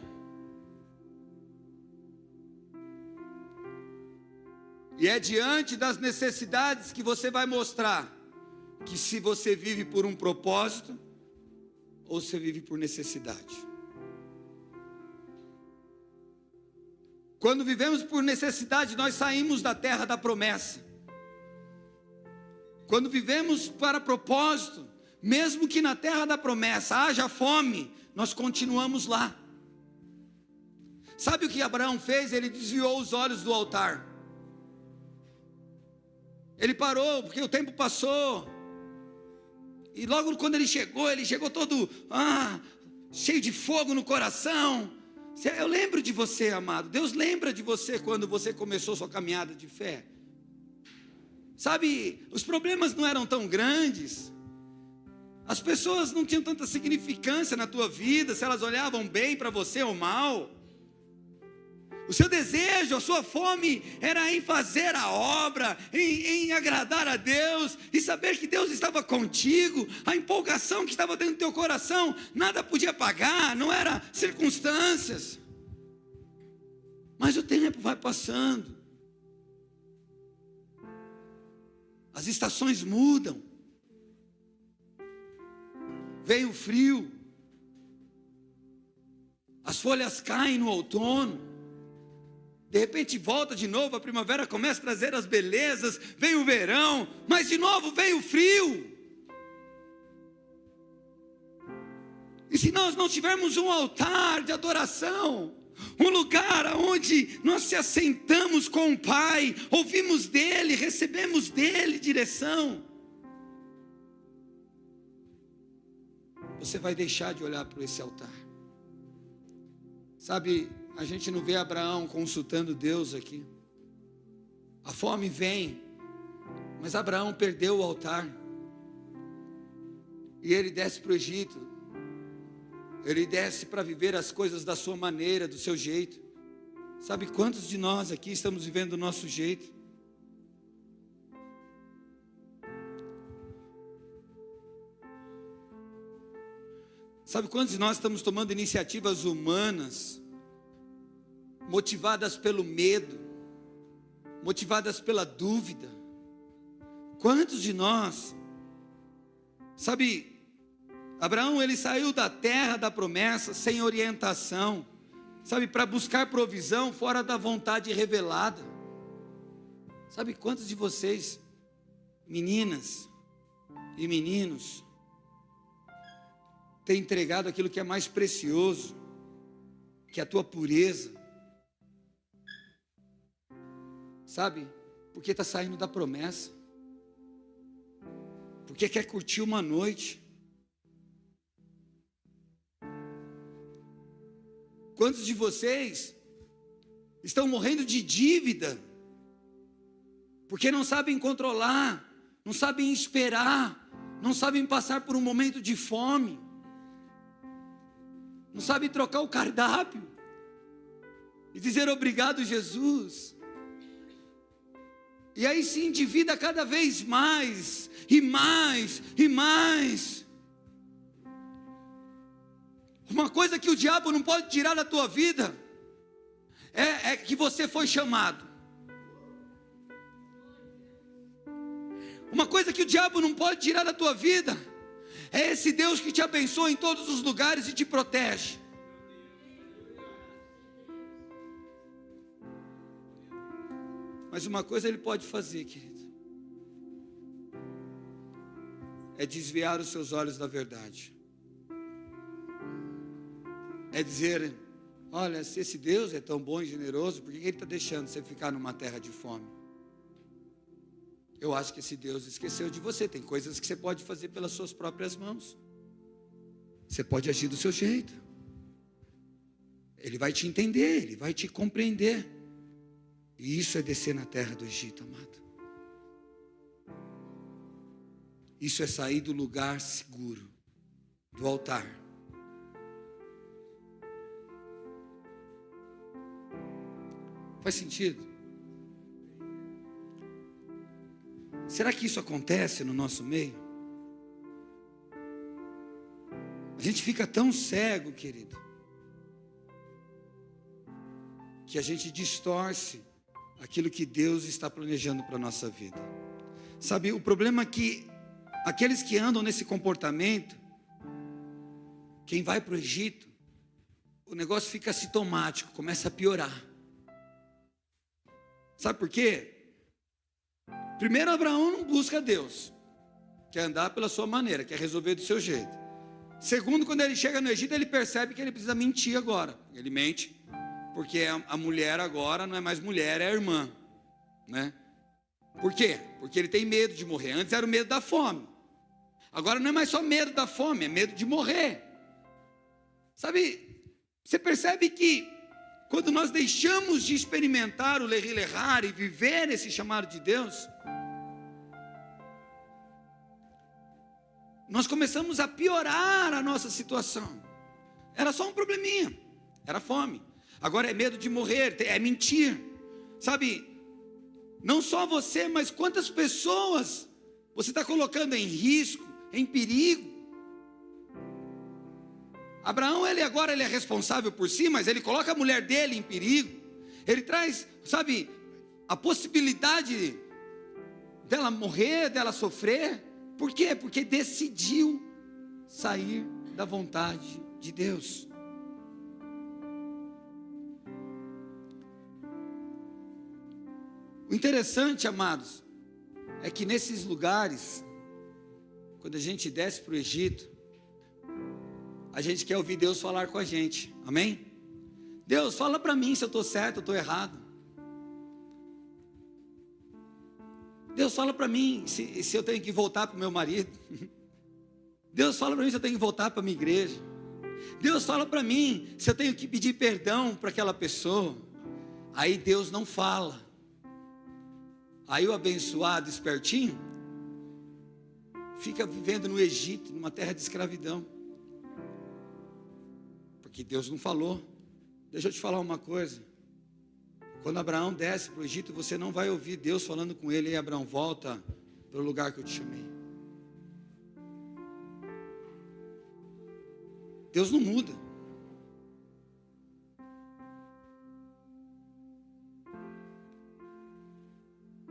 e é diante das necessidades que você vai mostrar que se você vive por um propósito ou se vive por necessidade. Quando vivemos por necessidade, nós saímos da terra da promessa. Quando vivemos para propósito, mesmo que na terra da promessa haja fome, nós continuamos lá. Sabe o que Abraão fez? Ele desviou os olhos do altar. Ele parou, porque o tempo passou. E logo quando ele chegou todo cheio de fogo no coração. Eu lembro de você, amado. Deus lembra de você quando você começou sua caminhada de fé. Sabe, os problemas não eram tão grandes. As pessoas não tinham tanta significância na tua vida, se elas olhavam bem para você ou mal. O seu desejo, a sua fome era em fazer a obra, em agradar a Deus, e saber que Deus estava contigo. A empolgação que estava dentro do teu coração, nada podia pagar, não era circunstâncias. Mas o tempo vai passando, as estações mudam, vem o frio, as folhas caem no outono, de repente volta de novo, a primavera começa a trazer as belezas, vem o verão, mas de novo vem o frio. E se nós não tivermos um altar de adoração, um lugar onde nós se assentamos com o Pai, ouvimos dEle, recebemos dEle direção, você vai deixar de olhar para esse altar. Sabe, a gente não vê Abraão consultando Deus aqui. A fome vem, mas Abraão perdeu o altar, e ele desce para o Egito. Ele desce para viver as coisas da sua maneira, do seu jeito. Sabe quantos de nós aqui estamos vivendo do nosso jeito? Sabe quantos de nós estamos tomando iniciativas humanas, motivadas pelo medo, motivadas pela dúvida? Quantos de nós, sabe, Abraão, ele saiu da terra da promessa sem orientação, sabe, para buscar provisão fora da vontade revelada. Sabe quantos de vocês, meninas e meninos, têm entregado aquilo que é mais precioso, que é a tua pureza? Sabe, porque está saindo da promessa, porque quer curtir uma noite. Quantos de vocês estão morrendo de dívida, porque não sabem controlar, não sabem esperar, não sabem passar por um momento de fome, não sabem trocar o cardápio e dizer obrigado, Jesus? E aí se endivida cada vez mais, e mais, e mais. Uma coisa que o diabo não pode tirar da tua vida é que você foi chamado. Uma coisa que o diabo não pode tirar da tua vida é esse Deus que te abençoa em todos os lugares e te protege. Mas uma coisa ele pode fazer, querido, é desviar os seus olhos da verdade. É dizer: olha, se esse Deus é tão bom e generoso, por que ele está deixando você ficar numa terra de fome? Eu acho que esse Deus esqueceu de você. Tem coisas que você pode fazer pelas suas próprias mãos. Você pode agir do seu jeito. Ele vai te entender, ele vai te compreender. E isso é descer na terra do Egito, amado. Isso é sair do lugar seguro, do altar. Faz sentido? Será que isso acontece no nosso meio? A gente fica tão cego, querido, que a gente distorce aquilo que Deus está planejando para a nossa vida. Sabe, o problema é que aqueles que andam nesse comportamento, quem vai para o Egito, o negócio fica sintomático, começa a piorar. Sabe por quê? Primeiro, Abraão não busca Deus, quer andar pela sua maneira, quer resolver do seu jeito. Segundo, quando ele chega no Egito, ele percebe que ele precisa mentir agora. Ele mente, porque a mulher agora não é mais mulher, é irmã, né? Por quê? Porque ele tem medo de morrer. Antes era o medo da fome, agora não é mais só medo da fome, é medo de morrer. Sabe, você percebe que quando nós deixamos de experimentar o lerrar e viver esse chamado de Deus, nós começamos a piorar a nossa situação. Era só um probleminha, era fome. Agora é medo de morrer, é mentir. Sabe, não só você, mas quantas pessoas você está colocando em risco, em perigo. Abraão, ele é responsável por si, mas ele coloca a mulher dele em perigo. Ele traz, sabe, a possibilidade dela morrer, dela sofrer. Por quê? Porque decidiu sair da vontade de Deus. O interessante, amados, é que nesses lugares, quando a gente desce para o Egito, a gente quer ouvir Deus falar com a gente, amém? Deus, fala para mim se eu estou certo ou estou errado. Deus, fala para mim se eu tenho que voltar para o meu marido. Deus, fala para mim se eu tenho que voltar para a minha igreja. Deus, fala para mim se eu tenho que pedir perdão para aquela pessoa. Aí Deus não fala. Aí o abençoado, espertinho, fica vivendo no Egito, numa terra de escravidão. Porque Deus não falou. Deixa eu te falar uma coisa. Quando Abraão desce para o Egito, você não vai ouvir Deus falando com ele: ei, Abraão, volta para o lugar que eu te chamei. Deus não muda.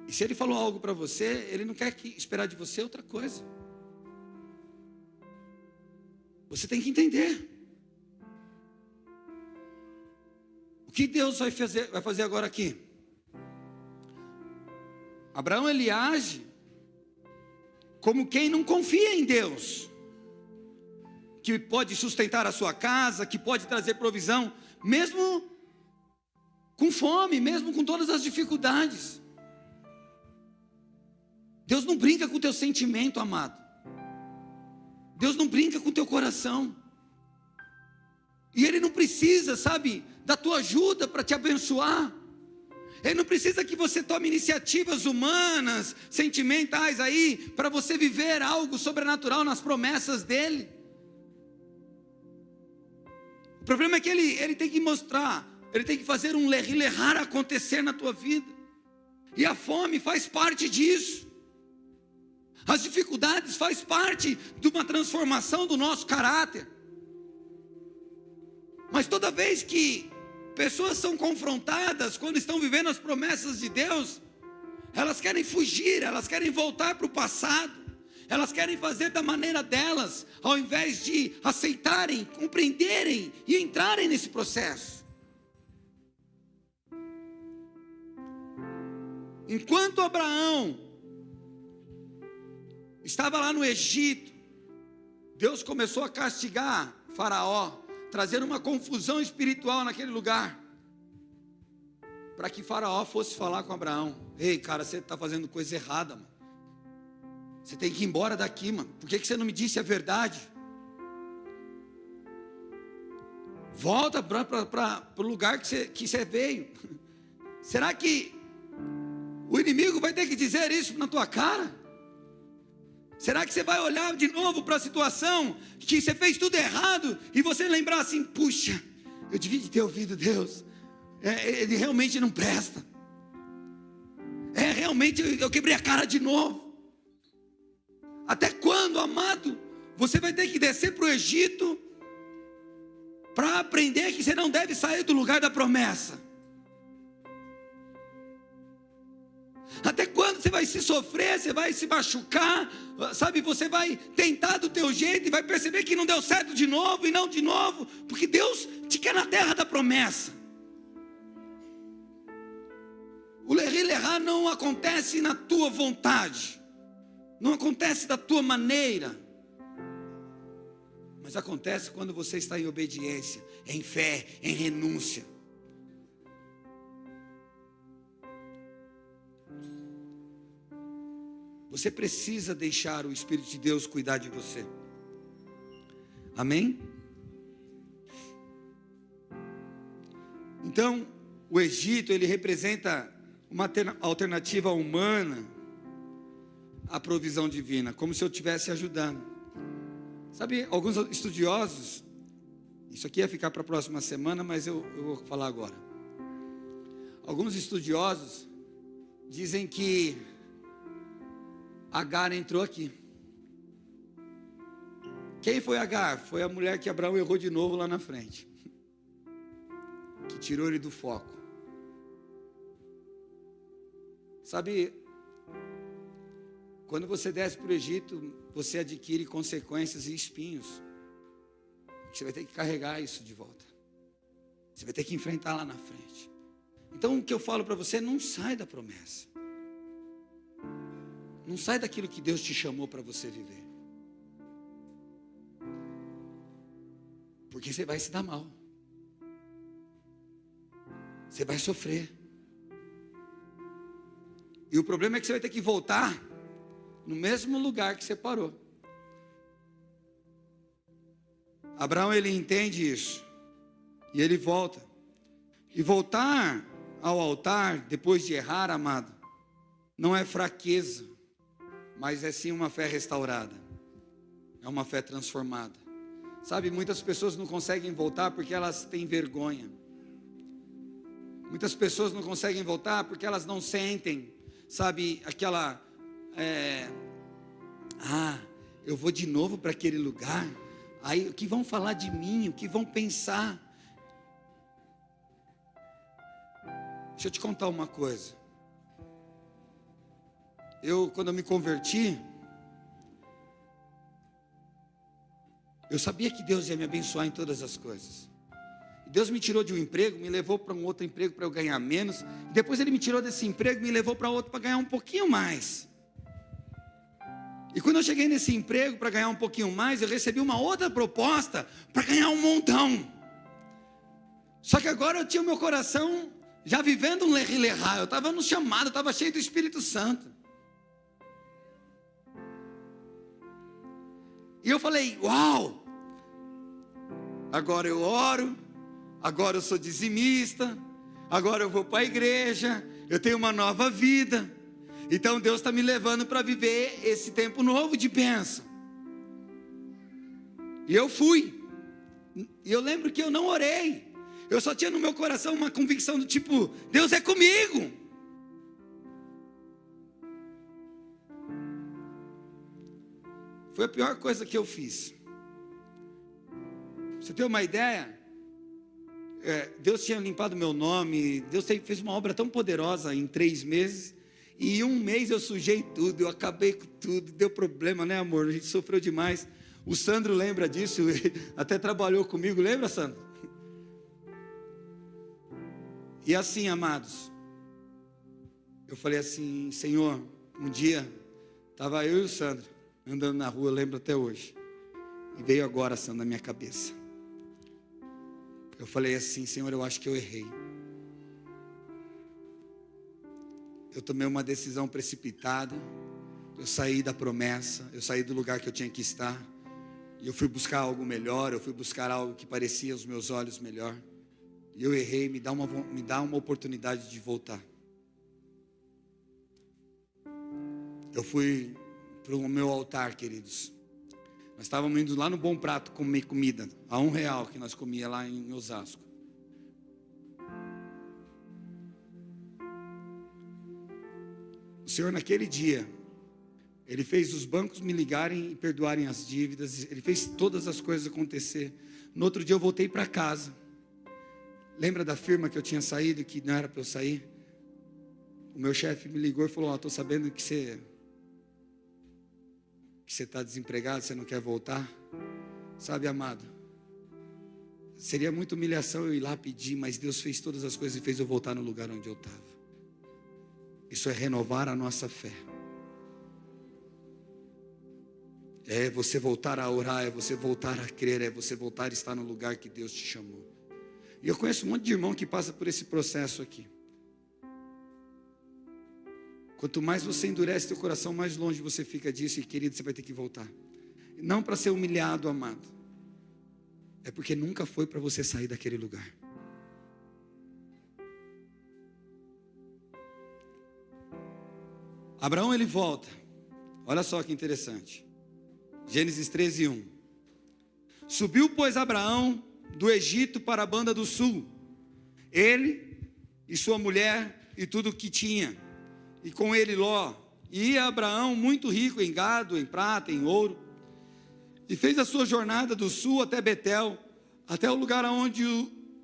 E se ele falou algo para você, ele não quer esperar de você outra coisa. Você tem que entender. O que Deus vai fazer agora aqui? Abraão, ele age como quem não confia em Deus, que pode sustentar a sua casa, que pode trazer provisão, mesmo com fome, mesmo com todas as dificuldades. Deus não brinca com o teu sentimento, amado. Deus não brinca com o teu coração. E Ele não precisa, sabe, da tua ajuda para te abençoar. Ele não precisa que você tome iniciativas humanas, sentimentais aí, para você viver algo sobrenatural nas promessas dEle. O problema é que Ele tem que mostrar, Ele tem que fazer um lerrar acontecer na tua vida. E a fome faz parte disso. As dificuldades faz parte de uma transformação do nosso caráter. Mas toda vez que pessoas são confrontadas, quando estão vivendo as promessas de Deus, elas querem fugir, elas querem voltar para o passado, elas querem fazer da maneira delas, ao invés de aceitarem, compreenderem e entrarem nesse processo. Enquanto Abraão estava lá no Egito, Deus começou a castigar Faraó, trazer uma confusão espiritual naquele lugar, para que Faraó fosse falar com Abraão: ei, cara, você está fazendo coisa errada, mano. Você tem que ir embora daqui, mano. Por que você não me disse a verdade? Volta para o lugar que você veio. Será que o inimigo vai ter que dizer isso na tua cara? Será que você vai olhar de novo para a situação que você fez tudo errado e você lembrar assim: puxa, eu devia ter ouvido Deus, ele realmente não presta, realmente eu quebrei a cara de novo. Até quando, amado, você vai ter que descer para o Egito para aprender que você não deve sair do lugar da promessa? Até quando você vai se sofrer, você vai se machucar, sabe? Você vai tentar do teu jeito e vai perceber que não deu certo de novo e não de novo, porque Deus te quer na terra da promessa. O lerrar não acontece na tua vontade, não acontece da tua maneira, mas acontece quando você está em obediência, em fé, em renúncia. Você precisa deixar o Espírito de Deus cuidar de você. Amém? Então, o Egito, ele representa uma alternativa humana à provisão divina, como se eu estivesse ajudando. Sabe, alguns estudiosos, isso aqui ia ficar para a próxima semana, mas eu vou falar agora. Alguns estudiosos dizem que Agar entrou aqui. Quem foi Agar? Foi a mulher que Abraão errou de novo lá na frente, que tirou ele do foco. Sabe, quando você desce para o Egito, você adquire consequências e espinhos. Você vai ter que carregar isso de volta. Você vai ter que enfrentar lá na frente. Então o que eu falo para você: não sai da promessa. Não sai daquilo que Deus te chamou para você viver. Porque você vai se dar mal. Você vai sofrer. E o problema é que você vai ter que voltar no mesmo lugar que você parou. Abraão, ele entende isso. E ele volta. E voltar ao altar depois de errar, amado, não é fraqueza, mas é sim uma fé restaurada, é uma fé transformada. Sabe, muitas pessoas não conseguem voltar porque elas têm vergonha. Muitas pessoas não conseguem voltar porque elas não sentem, sabe, aquela, eu vou de novo para aquele lugar, aí o que vão falar de mim, o que vão pensar? Deixa eu te contar uma coisa. Quando eu me converti, eu sabia que Deus ia me abençoar em todas as coisas. Deus me tirou de um emprego, me levou para um outro emprego para eu ganhar menos. Depois Ele me tirou desse emprego, me levou para outro para ganhar um pouquinho mais. E quando eu cheguei nesse emprego para ganhar um pouquinho mais, eu recebi uma outra proposta para ganhar um montão. Só que agora eu tinha o meu coração já vivendo um lerrar. Eu estava no chamado, eu estava cheio do Espírito Santo. E eu falei: uau, agora eu oro, agora eu sou dizimista, agora eu vou para a igreja, eu tenho uma nova vida. Então Deus está me levando para viver esse tempo novo de bênção. E eu fui. E eu lembro que eu não orei. Eu só tinha no meu coração uma convicção do tipo: Deus é comigo. Foi a pior coisa que eu fiz. Pra você ter uma ideia, Deus tinha limpado meu nome, Deus fez uma obra tão poderosa em 3 meses, e em 1 mês eu sujei tudo, eu acabei com tudo, deu problema, né, amor? A gente sofreu demais. O Sandro lembra disso, até trabalhou comigo, lembra, Sandro? E assim, amados, eu falei assim: Senhor, um dia, estava eu e o Sandro andando na rua, eu lembro até hoje, e veio agora, Sandro, na minha cabeça. Eu falei assim: Senhor, eu acho que eu errei. Eu tomei uma decisão precipitada, eu saí da promessa, eu saí do lugar que eu tinha que estar, e eu fui buscar algo melhor, eu fui buscar algo que parecia aos meus olhos melhor, e eu errei, me dá uma oportunidade de voltar. Eu fui para o meu altar, queridos. Nós estávamos indo lá no Bom Prato comer comida, a R$1 que nós comia lá em Osasco. O Senhor naquele dia, Ele fez os bancos me ligarem e perdoarem as dívidas, Ele fez todas as coisas acontecer. No outro dia eu voltei para casa. Lembra da firma que eu tinha saído, que não era para eu sair? O meu chefe me ligou e falou: estou sabendo que você está desempregado, você não quer voltar. Sabe, amado, seria muita humilhação eu ir lá pedir, mas Deus fez todas as coisas e fez eu voltar no lugar onde eu estava. Isso é renovar a nossa fé. É você voltar a orar, é você voltar a crer, é você voltar a estar no lugar que Deus te chamou. E eu conheço um monte de irmão que passa por esse processo aqui. Quanto mais você endurece teu coração, mais longe você fica disso, e querido, você vai ter que voltar. Não para ser humilhado, amado. É porque nunca foi para você sair daquele lugar. Abraão, ele volta. Olha só que interessante. Gênesis 13:1. Subiu, pois, Abraão do Egito para a banda do sul, ele e sua mulher e tudo o que tinha, e com ele Ló. E ia Abraão muito rico em gado, em prata, em ouro, e fez a sua jornada do sul até Betel, até o lugar onde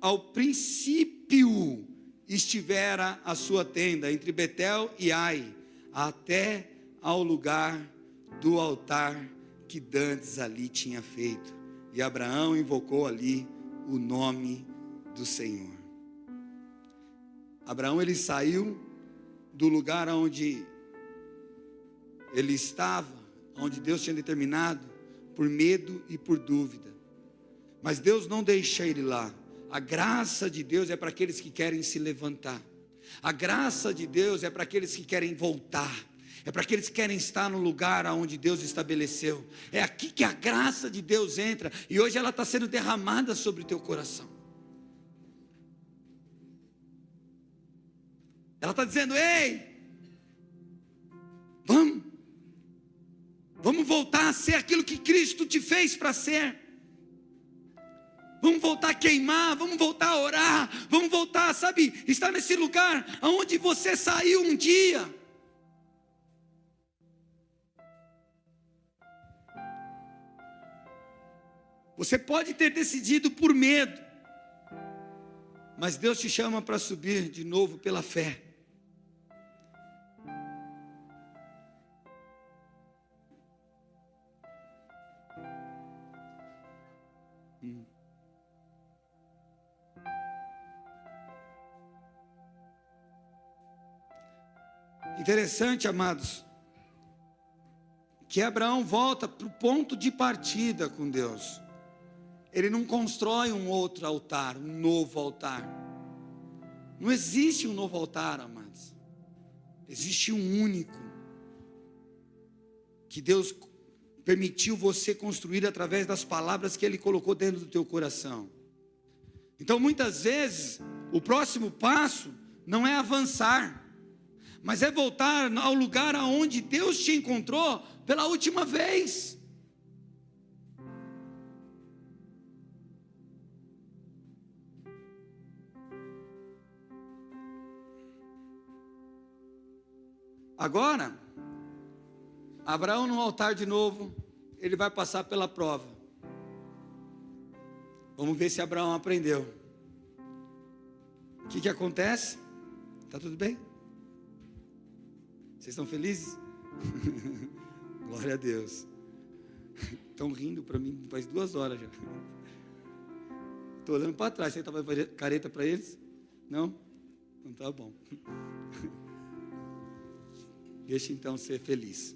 ao princípio estivera a sua tenda, entre Betel e Ai, até ao lugar do altar que dantes ali tinha feito. E Abraão invocou ali o nome do Senhor. Abraão, ele saiu do lugar onde ele estava, onde Deus tinha determinado, por medo e por dúvida. Mas Deus não deixa ele lá. A graça de Deus é para aqueles que querem se levantar. A graça de Deus é para aqueles que querem voltar. É para aqueles que querem estar no lugar onde Deus estabeleceu. É aqui que a graça de Deus entra. E hoje ela está sendo derramada sobre o teu coração. Ela está dizendo: ei, vamos voltar a ser aquilo que Cristo te fez para ser. Vamos voltar a queimar, vamos voltar a orar, vamos voltar, sabe, estar nesse lugar onde você saiu um dia. Você pode ter decidido por medo, mas Deus te chama para subir de novo pela fé. Interessante, amados, que Abraão volta para o ponto de partida com Deus. Ele não constrói um outro altar, um novo altar. Não existe um novo altar, amados. Existe um único, que Deus permitiu você construir através das palavras que Ele colocou dentro do teu coração. Então, muitas vezes, o próximo passo não é avançar, mas é voltar ao lugar aonde Deus te encontrou pela última vez. Agora, Abraão no altar de novo, ele vai passar pela prova. Vamos ver se Abraão aprendeu. O que acontece? Está tudo bem? Vocês estão felizes? Glória a Deus. Estão rindo para mim faz 2 horas já. Estou olhando para trás. Você estava careta para eles? Não? Então tá bom. Deixa então ser feliz.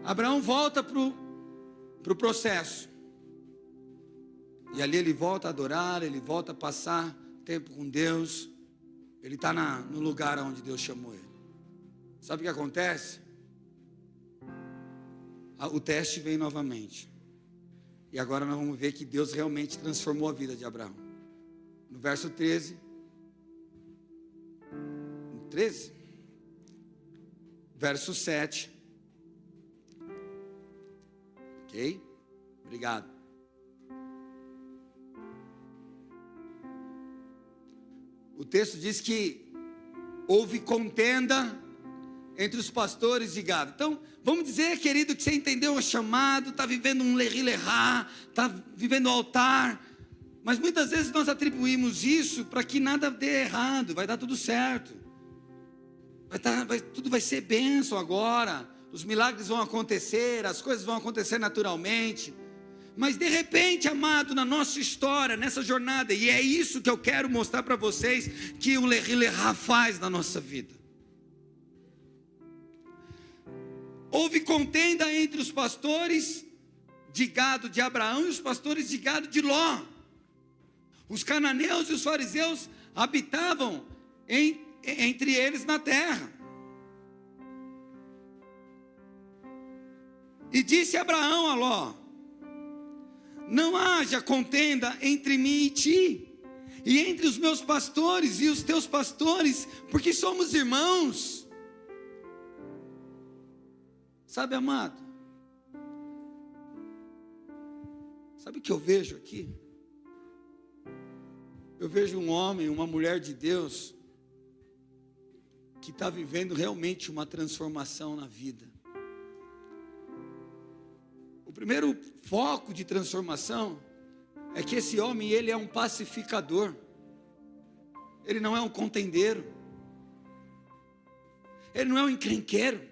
Abraão volta para o processo. E ali ele volta a adorar, ele volta a passar tempo com Deus. Ele está no lugar onde Deus chamou ele. Sabe o que acontece? O teste vem novamente. E agora nós vamos ver que Deus realmente transformou a vida de Abraão. No verso 13. 13? Verso 7. Ok? Obrigado. O texto diz que houve contenda entre os pastores de gado. Então, vamos dizer, querido, que você entendeu o chamado, está vivendo um lerri-lerrá, está vivendo o altar, mas muitas vezes nós atribuímos isso para que nada dê errado, vai dar tudo certo, tudo vai ser bênção agora, os milagres vão acontecer, as coisas vão acontecer naturalmente. Mas de repente, amado, na nossa história, nessa jornada, e é isso que eu quero mostrar para vocês, que o lerri-lerrá faz na nossa vida. Houve contenda entre os pastores de gado de Abraão e os pastores de gado de Ló. Os cananeus e os fariseus habitavam entre eles na terra. E disse Abraão a Ló: não haja contenda entre mim e ti, e entre os meus pastores e os teus pastores, porque somos irmãos. Sabe, amado? Sabe o que eu vejo aqui? Eu vejo um homem, uma mulher de Deus, que está vivendo realmente uma transformação na vida. O primeiro foco de transformação é que esse homem, ele é um pacificador. Ele não é um contendeiro. Ele não é um encrenqueiro.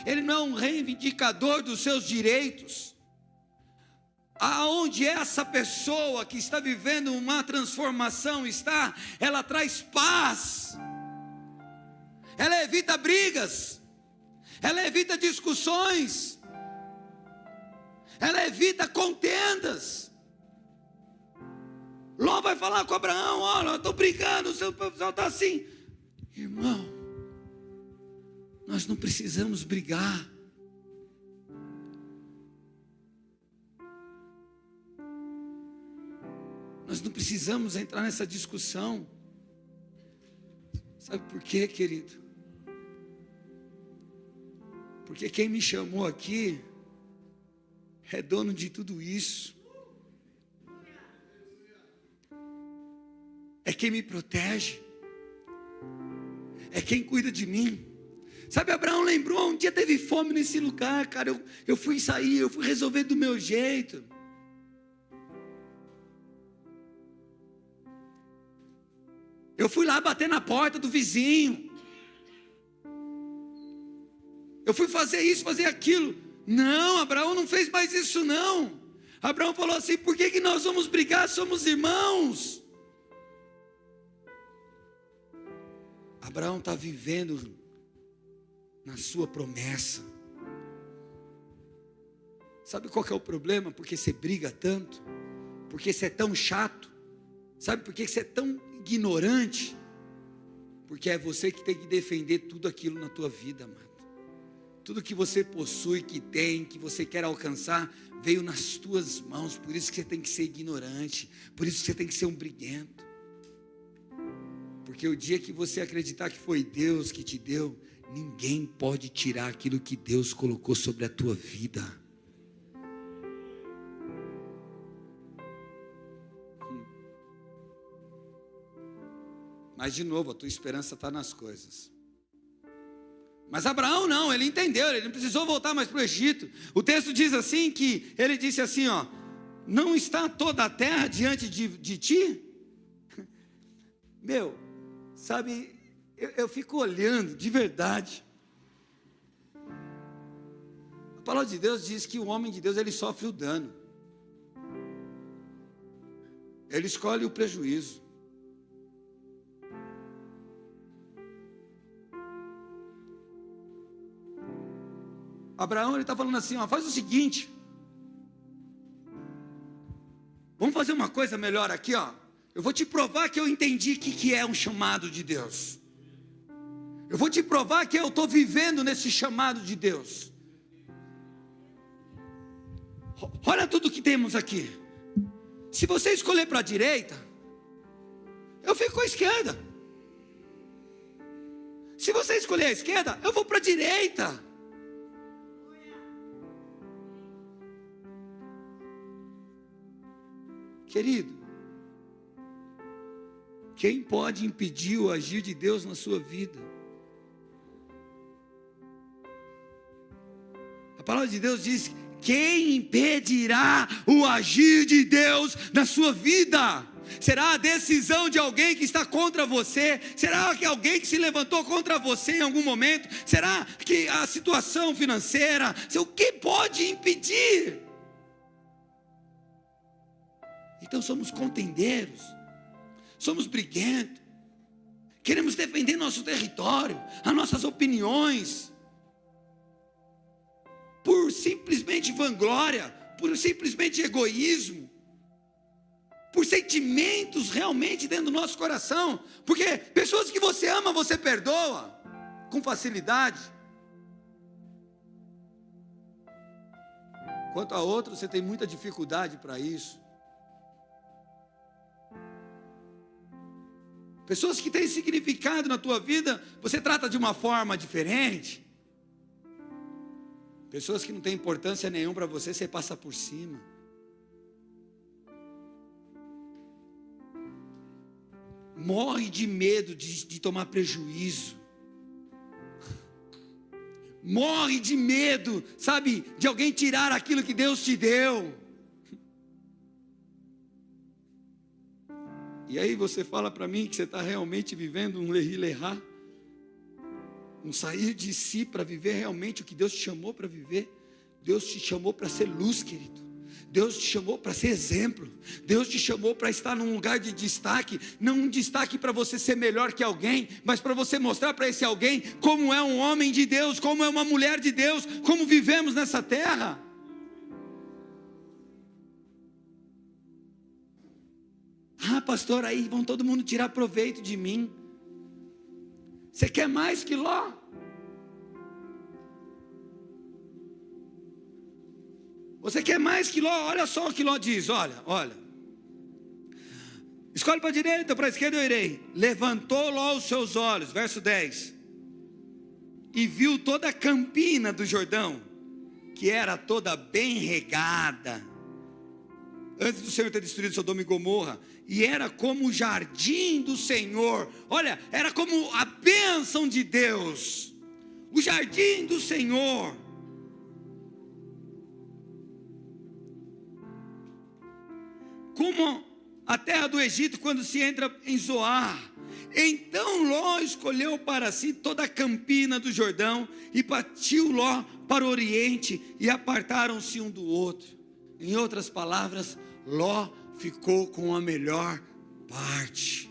Ele não é um reivindicador dos seus direitos. Aonde essa pessoa que está vivendo uma transformação está, ela traz paz. Ela evita brigas. Ela evita discussões. Ela evita contendas. Ló vai falar com Abraão: olha, eu estou brigando, o seu pessoal está assim. Irmão, nós não precisamos brigar. Nós não precisamos entrar nessa discussão. Sabe por quê, querido? Porque quem me chamou aqui é dono de tudo isso. É quem me protege. É quem cuida de mim. Sabe, Abraão lembrou, um dia teve fome nesse lugar, cara, eu fui sair, eu fui resolver do meu jeito. Eu fui lá bater na porta do vizinho. Eu fui fazer isso, fazer aquilo. Não, Abraão não fez mais isso não. Abraão falou assim: por que nós vamos brigar? Somos irmãos. Abraão está vivendo na sua promessa. Sabe qual que é o problema? Porque você briga tanto, porque você é tão chato. Sabe por que você é tão ignorante? Porque é você que tem que defender tudo aquilo na tua vida, amado. Tudo que você possui, que tem, que você quer alcançar, veio nas tuas mãos. Por isso que você tem que ser ignorante. Por isso que você tem que ser um briguento. Porque o dia que você acreditar que foi Deus que te deu, ninguém pode tirar aquilo que Deus colocou sobre a tua vida. Mas de novo, a tua esperança está nas coisas. Mas Abraão não, ele entendeu, ele não precisou voltar mais para o Egito. O texto diz assim, que ele disse assim, ó: não está toda a terra diante de ti? Meu, sabe, eu fico olhando, de verdade. A palavra de Deus diz que o homem de Deus, ele sofre o dano. Ele escolhe o prejuízo. Abraão, ele está falando assim, ó, faz o seguinte. Vamos fazer uma coisa melhor aqui, ó. Eu vou te provar que eu entendi o que é um chamado de Deus. Eu vou te provar que eu estou vivendo nesse chamado de Deus. Olha tudo que temos aqui. Se você escolher para a direita, eu fico com a esquerda. Se você escolher a esquerda, eu vou para a direita. Querido, quem pode impedir o agir de Deus na sua vida? A palavra de Deus diz: quem impedirá o agir de Deus na sua vida? Será a decisão de alguém que está contra você? Será que alguém que se levantou contra você em algum momento? Será que a situação financeira? O que pode impedir? Então somos contendeiros, somos briguentos, queremos defender nosso território, as nossas opiniões, por simplesmente vanglória, por simplesmente egoísmo, por sentimentos realmente dentro do nosso coração, porque pessoas que você ama, você perdoa com facilidade, quanto a outros, você tem muita dificuldade para isso. Pessoas que têm significado na tua vida, você trata de uma forma diferente. Pessoas que não têm importância nenhuma para você, você passa por cima. Morre de medo de tomar prejuízo. Morre de medo, sabe, de alguém tirar aquilo que Deus te deu. E aí você fala para mim que você está realmente vivendo um lehi-lehá, um sair de si para viver realmente o que Deus te chamou para viver. Deus te chamou para ser luz, querido. Deus te chamou para ser exemplo. Deus te chamou para estar num lugar de destaque, não um destaque para você ser melhor que alguém, mas para você mostrar para esse alguém como é um homem de Deus, como é uma mulher de Deus, como vivemos nessa terra. Ah, pastor, aí vão todo mundo tirar proveito de mim. Você quer mais que Ló? Você quer mais que Ló? Olha só o que Ló diz, olha. Escolhe para a direita ou para a esquerda, eu irei. Levantou Ló os seus olhos, verso 10. E viu toda a campina do Jordão, que era toda bem regada, antes do Senhor ter destruído Sodoma e Gomorra, e era como o jardim do Senhor. Olha, era como a bênção de Deus, o jardim do Senhor. Como a terra do Egito quando se entra em Zoar. Então Ló escolheu para si toda a campina do Jordão, e partiu Ló para o oriente, e apartaram-se um do outro. Em outras palavras, Ló ficou com a melhor parte.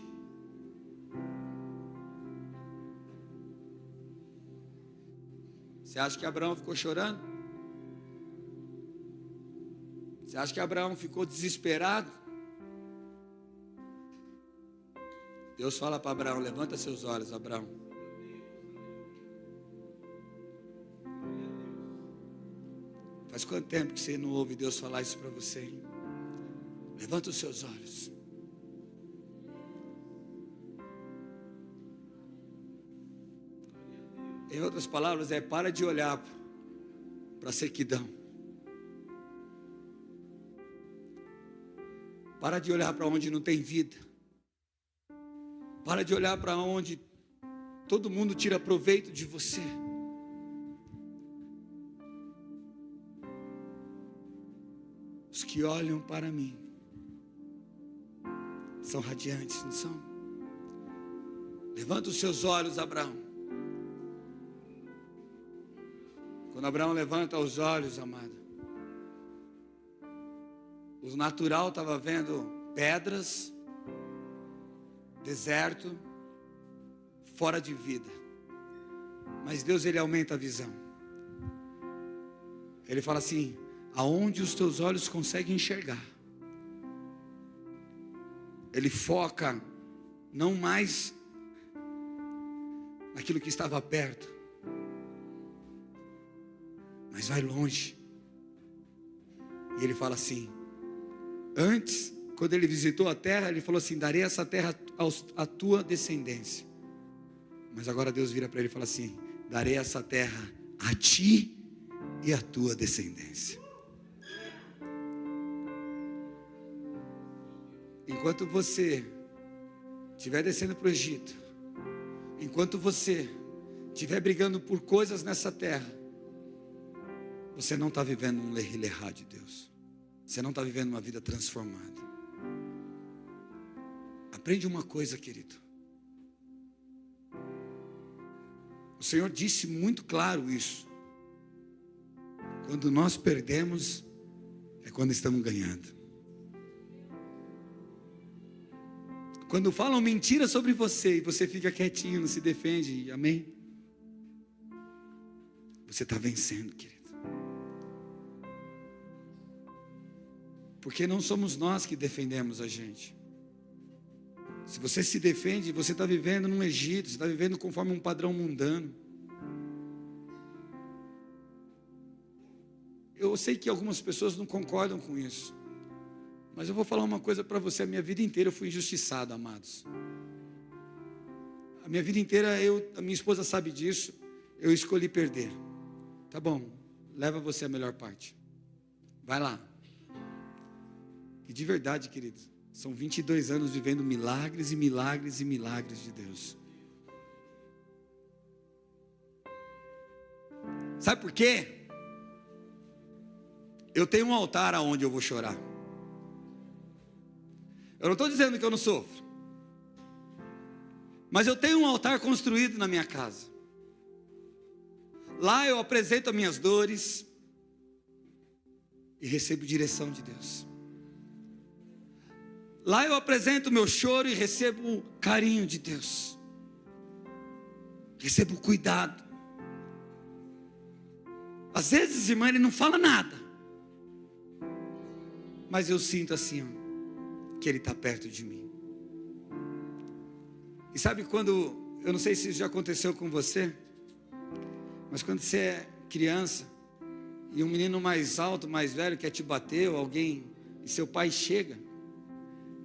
Você acha que Abraão ficou chorando? Você acha que Abraão ficou desesperado? Deus fala para Abraão: levanta seus olhos, Abraão. Faz quanto tempo que você não ouve Deus falar isso para você, hein? Levanta os seus olhos. Em outras palavras, para de olhar para a sequidão. Para de olhar para onde não tem vida. Para de olhar para onde todo mundo tira proveito de você. Os que olham para mim são radiantes, não são? Levanta os seus olhos, Abraão. Quando Abraão levanta os olhos, amado, o natural estava vendo pedras, deserto, fora de vida. Mas Deus, Ele aumenta a visão. Ele fala assim: aonde os teus olhos conseguem enxergar. Ele foca não mais naquilo que estava perto, mas vai longe. E ele fala assim: antes, quando ele visitou a terra, ele falou assim: darei essa terra à tua descendência. Mas agora Deus vira para ele e fala assim: darei essa terra a ti e à tua descendência. Enquanto você estiver descendo para o Egito, enquanto você estiver brigando por coisas nessa terra, você não está vivendo um lerá de Deus. Você não está vivendo uma vida transformada. Aprende uma coisa, querido. O Senhor disse muito claro isso. Quando nós perdemos, é quando estamos ganhando. Quando falam mentira sobre você e você fica quietinho, não se defende, amém? Você está vencendo, querido. Porque não somos nós que defendemos a gente. Se você se defende, você está vivendo num Egito, você está vivendo conforme um padrão mundano. Eu sei que algumas pessoas não concordam com isso. Mas eu vou falar uma coisa para você: a minha vida inteira eu fui injustiçado, amados. A minha vida inteira, a minha esposa sabe disso, eu escolhi perder. Tá bom, leva você a melhor parte. Vai lá. E de verdade, querido, são 22 anos vivendo milagres e milagres e milagres de Deus. Sabe por quê? Eu tenho um altar aonde eu vou chorar. Eu não estou dizendo que eu não sofro, mas eu tenho um altar construído na minha casa. Lá eu apresento as minhas dores e recebo direção de Deus. Lá eu apresento o meu choro e recebo o carinho de Deus. Recebo o cuidado. Às vezes, irmã, ele não fala nada, mas eu sinto assim, ó, que Ele está perto de mim. E sabe quando, eu não sei se isso já aconteceu com você, mas quando você é criança e um menino mais alto, mais velho quer te bater, ou alguém, e seu pai chega,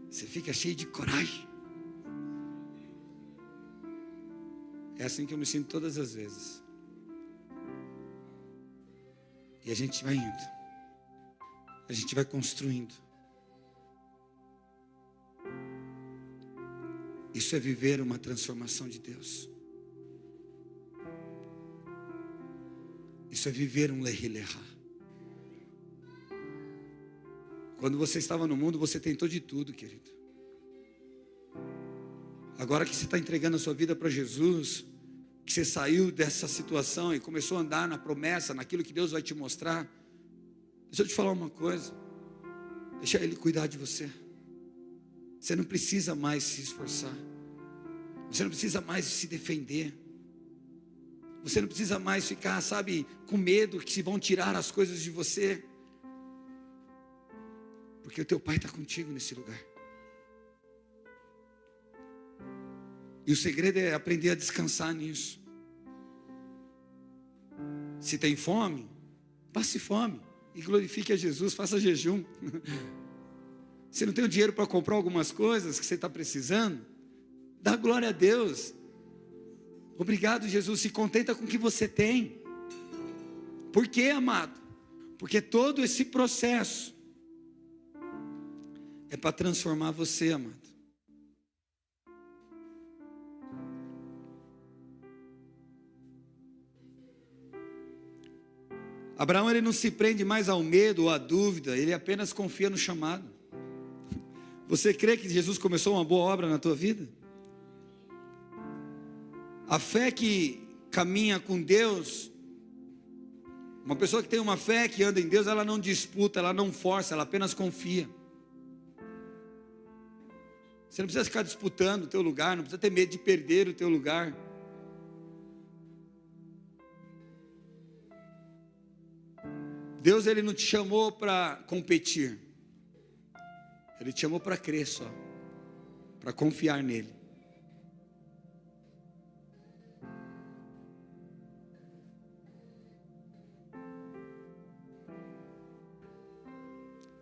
você fica cheio de coragem. É assim que eu me sinto todas as vezes. E a gente vai indo, a gente vai construindo. Isso é viver uma transformação de Deus. Isso é viver um lerá. Quando você estava no mundo, você tentou de tudo, querido. Agora que você está entregando a sua vida para Jesus, que você saiu dessa situação e começou a andar na promessa, naquilo que Deus vai te mostrar, deixa eu te falar uma coisa. Deixa Ele cuidar de você. Você não precisa mais se esforçar. Você não precisa mais se defender. Você não precisa mais ficar, sabe, com medo que se vão tirar as coisas de você. Porque o teu Pai está contigo nesse lugar. E o segredo é aprender a descansar nisso. Se tem fome, passe fome e glorifique a Jesus, faça jejum. Se não tem o dinheiro para comprar algumas coisas que você está precisando, dá glória a Deus. Obrigado, Jesus. Se contenta com o que você tem. Por quê, amado? Porque todo esse processo é para transformar você, amado. Abraão, ele não se prende mais ao medo ou à dúvida, ele apenas confia no chamado. Você crê que Jesus começou uma boa obra na tua vida? A fé que caminha com Deus, uma pessoa que tem uma fé que anda em Deus, ela não disputa, ela não força, ela apenas confia. Você não precisa ficar disputando o teu lugar, não precisa ter medo de perder o teu lugar. Deus, Ele não te chamou para competir, Ele te chamou para crer só, para confiar nele.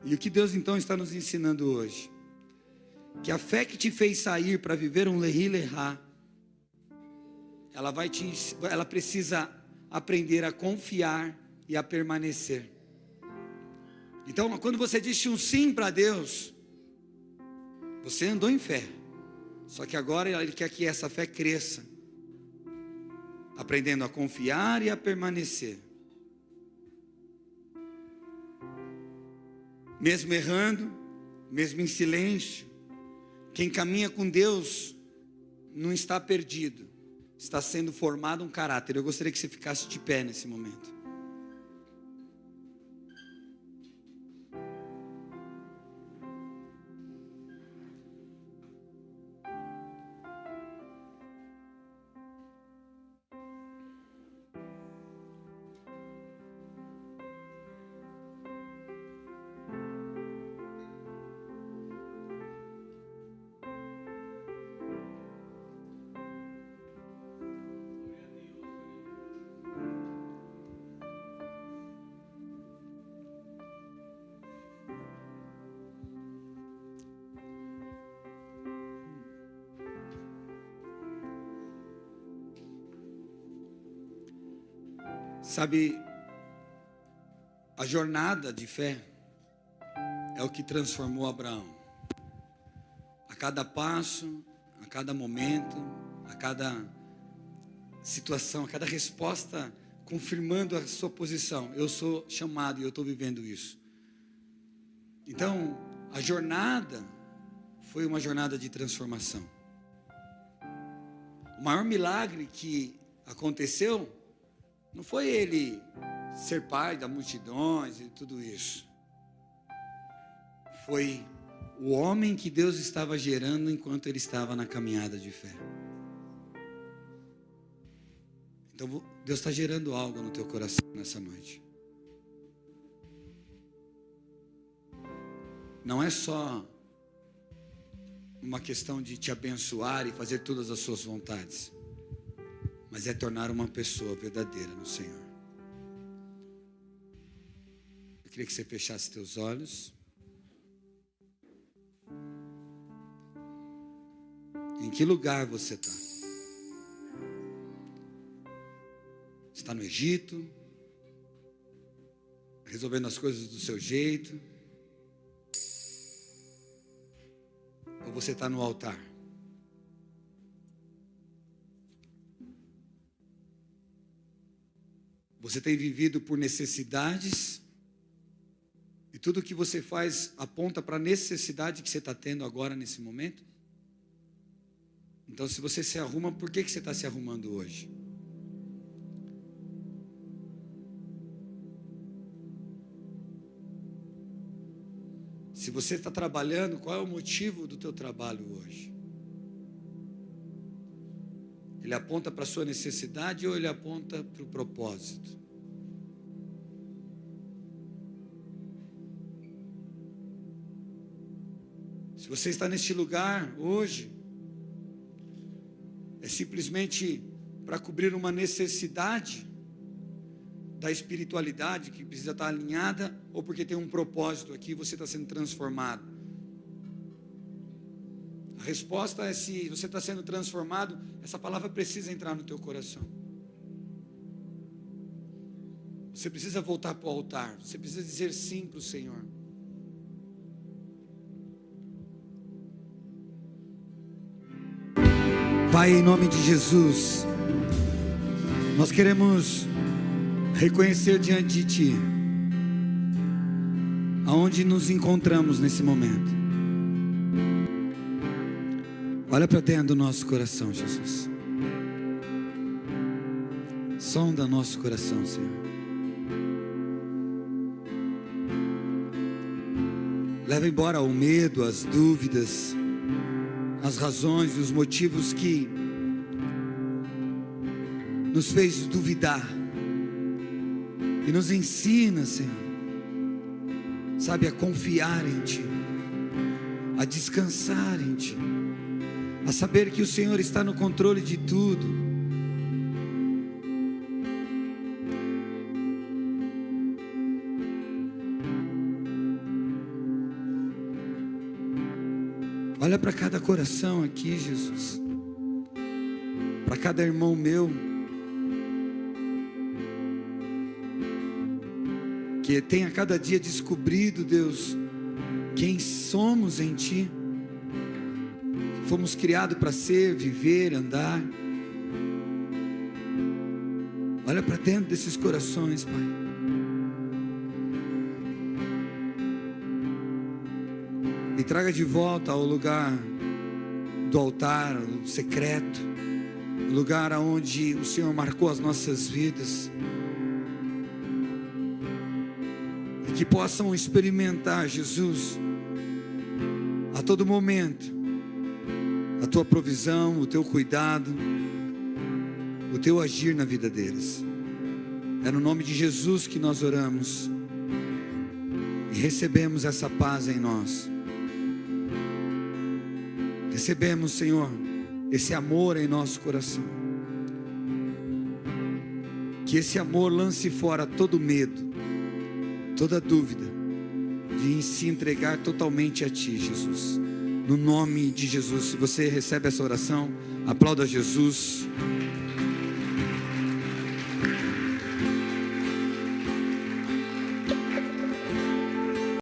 E o que Deus então está nos ensinando hoje? Que a fé que te fez sair para viver um lehi lehá, ela precisa aprender a confiar e a permanecer. Então, quando você disse um sim para Deus, você andou em fé. Só que agora Ele quer que essa fé cresça, aprendendo a confiar e a permanecer. Mesmo errando, mesmo em silêncio, quem caminha com Deus não está perdido, está sendo formado um caráter. Eu gostaria que você ficasse de pé nesse momento. Sabe, a jornada de fé é o que transformou Abraão. A cada passo, a cada momento, a cada situação, a cada resposta, confirmando a sua posição. Eu sou chamado e eu estou vivendo isso. Então, a jornada foi uma jornada de transformação. O maior milagre que aconteceu não foi ele ser pai das multidões e tudo isso. Foi o homem que Deus estava gerando enquanto ele estava na caminhada de fé. Então Deus está gerando algo no teu coração nessa noite. Não é só uma questão de te abençoar e fazer todas as suas vontades, mas é tornar uma pessoa verdadeira no Senhor. Eu queria que você fechasse teus olhos. Em que lugar você está? Você está no Egito, resolvendo as coisas do seu jeito? Ou você está no altar? Você tem vivido por necessidades, e tudo que você faz aponta para a necessidade que você está tendo agora nesse momento? Então, se você se arruma, por que você está se arrumando hoje? Se você está trabalhando, qual é o motivo do teu trabalho hoje? Ele aponta para a sua necessidade ou ele aponta para o propósito? Se você está neste lugar hoje, é simplesmente para cobrir uma necessidade da espiritualidade que precisa estar alinhada, ou porque tem um propósito aqui, você está sendo transformado? A resposta é: se você está sendo transformado, essa palavra precisa entrar no teu coração. Você precisa voltar para o altar, você precisa dizer sim para o Senhor. Pai, em nome de Jesus, nós queremos reconhecer diante de Ti aonde nos encontramos nesse momento. Olha para dentro do nosso coração, Jesus. Sonda nosso coração, Senhor. Leva embora o medo, as dúvidas, as razões e os motivos que nos fez duvidar. E nos ensina, Senhor, sabe, a confiar em Ti, a descansar em Ti, a saber que o Senhor está no controle de tudo. Olha para cada coração aqui, Jesus, para cada irmão meu, que tenha cada dia descobrido, Deus, quem somos em Ti. Fomos criados para ser, viver, andar. Olha para dentro desses corações, Pai. E traga de volta ao lugar do altar, o secreto, o lugar onde o Senhor marcou as nossas vidas. E que possam experimentar, Jesus, a todo momento, a Tua provisão, o Teu cuidado, o Teu agir na vida deles. É no nome de Jesus que nós oramos e recebemos essa paz em nós. Recebemos, Senhor, esse amor em nosso coração. Que esse amor lance fora todo medo, toda dúvida, de se entregar totalmente a Ti, Jesus. No nome de Jesus. Se você recebe essa oração, aplauda Jesus.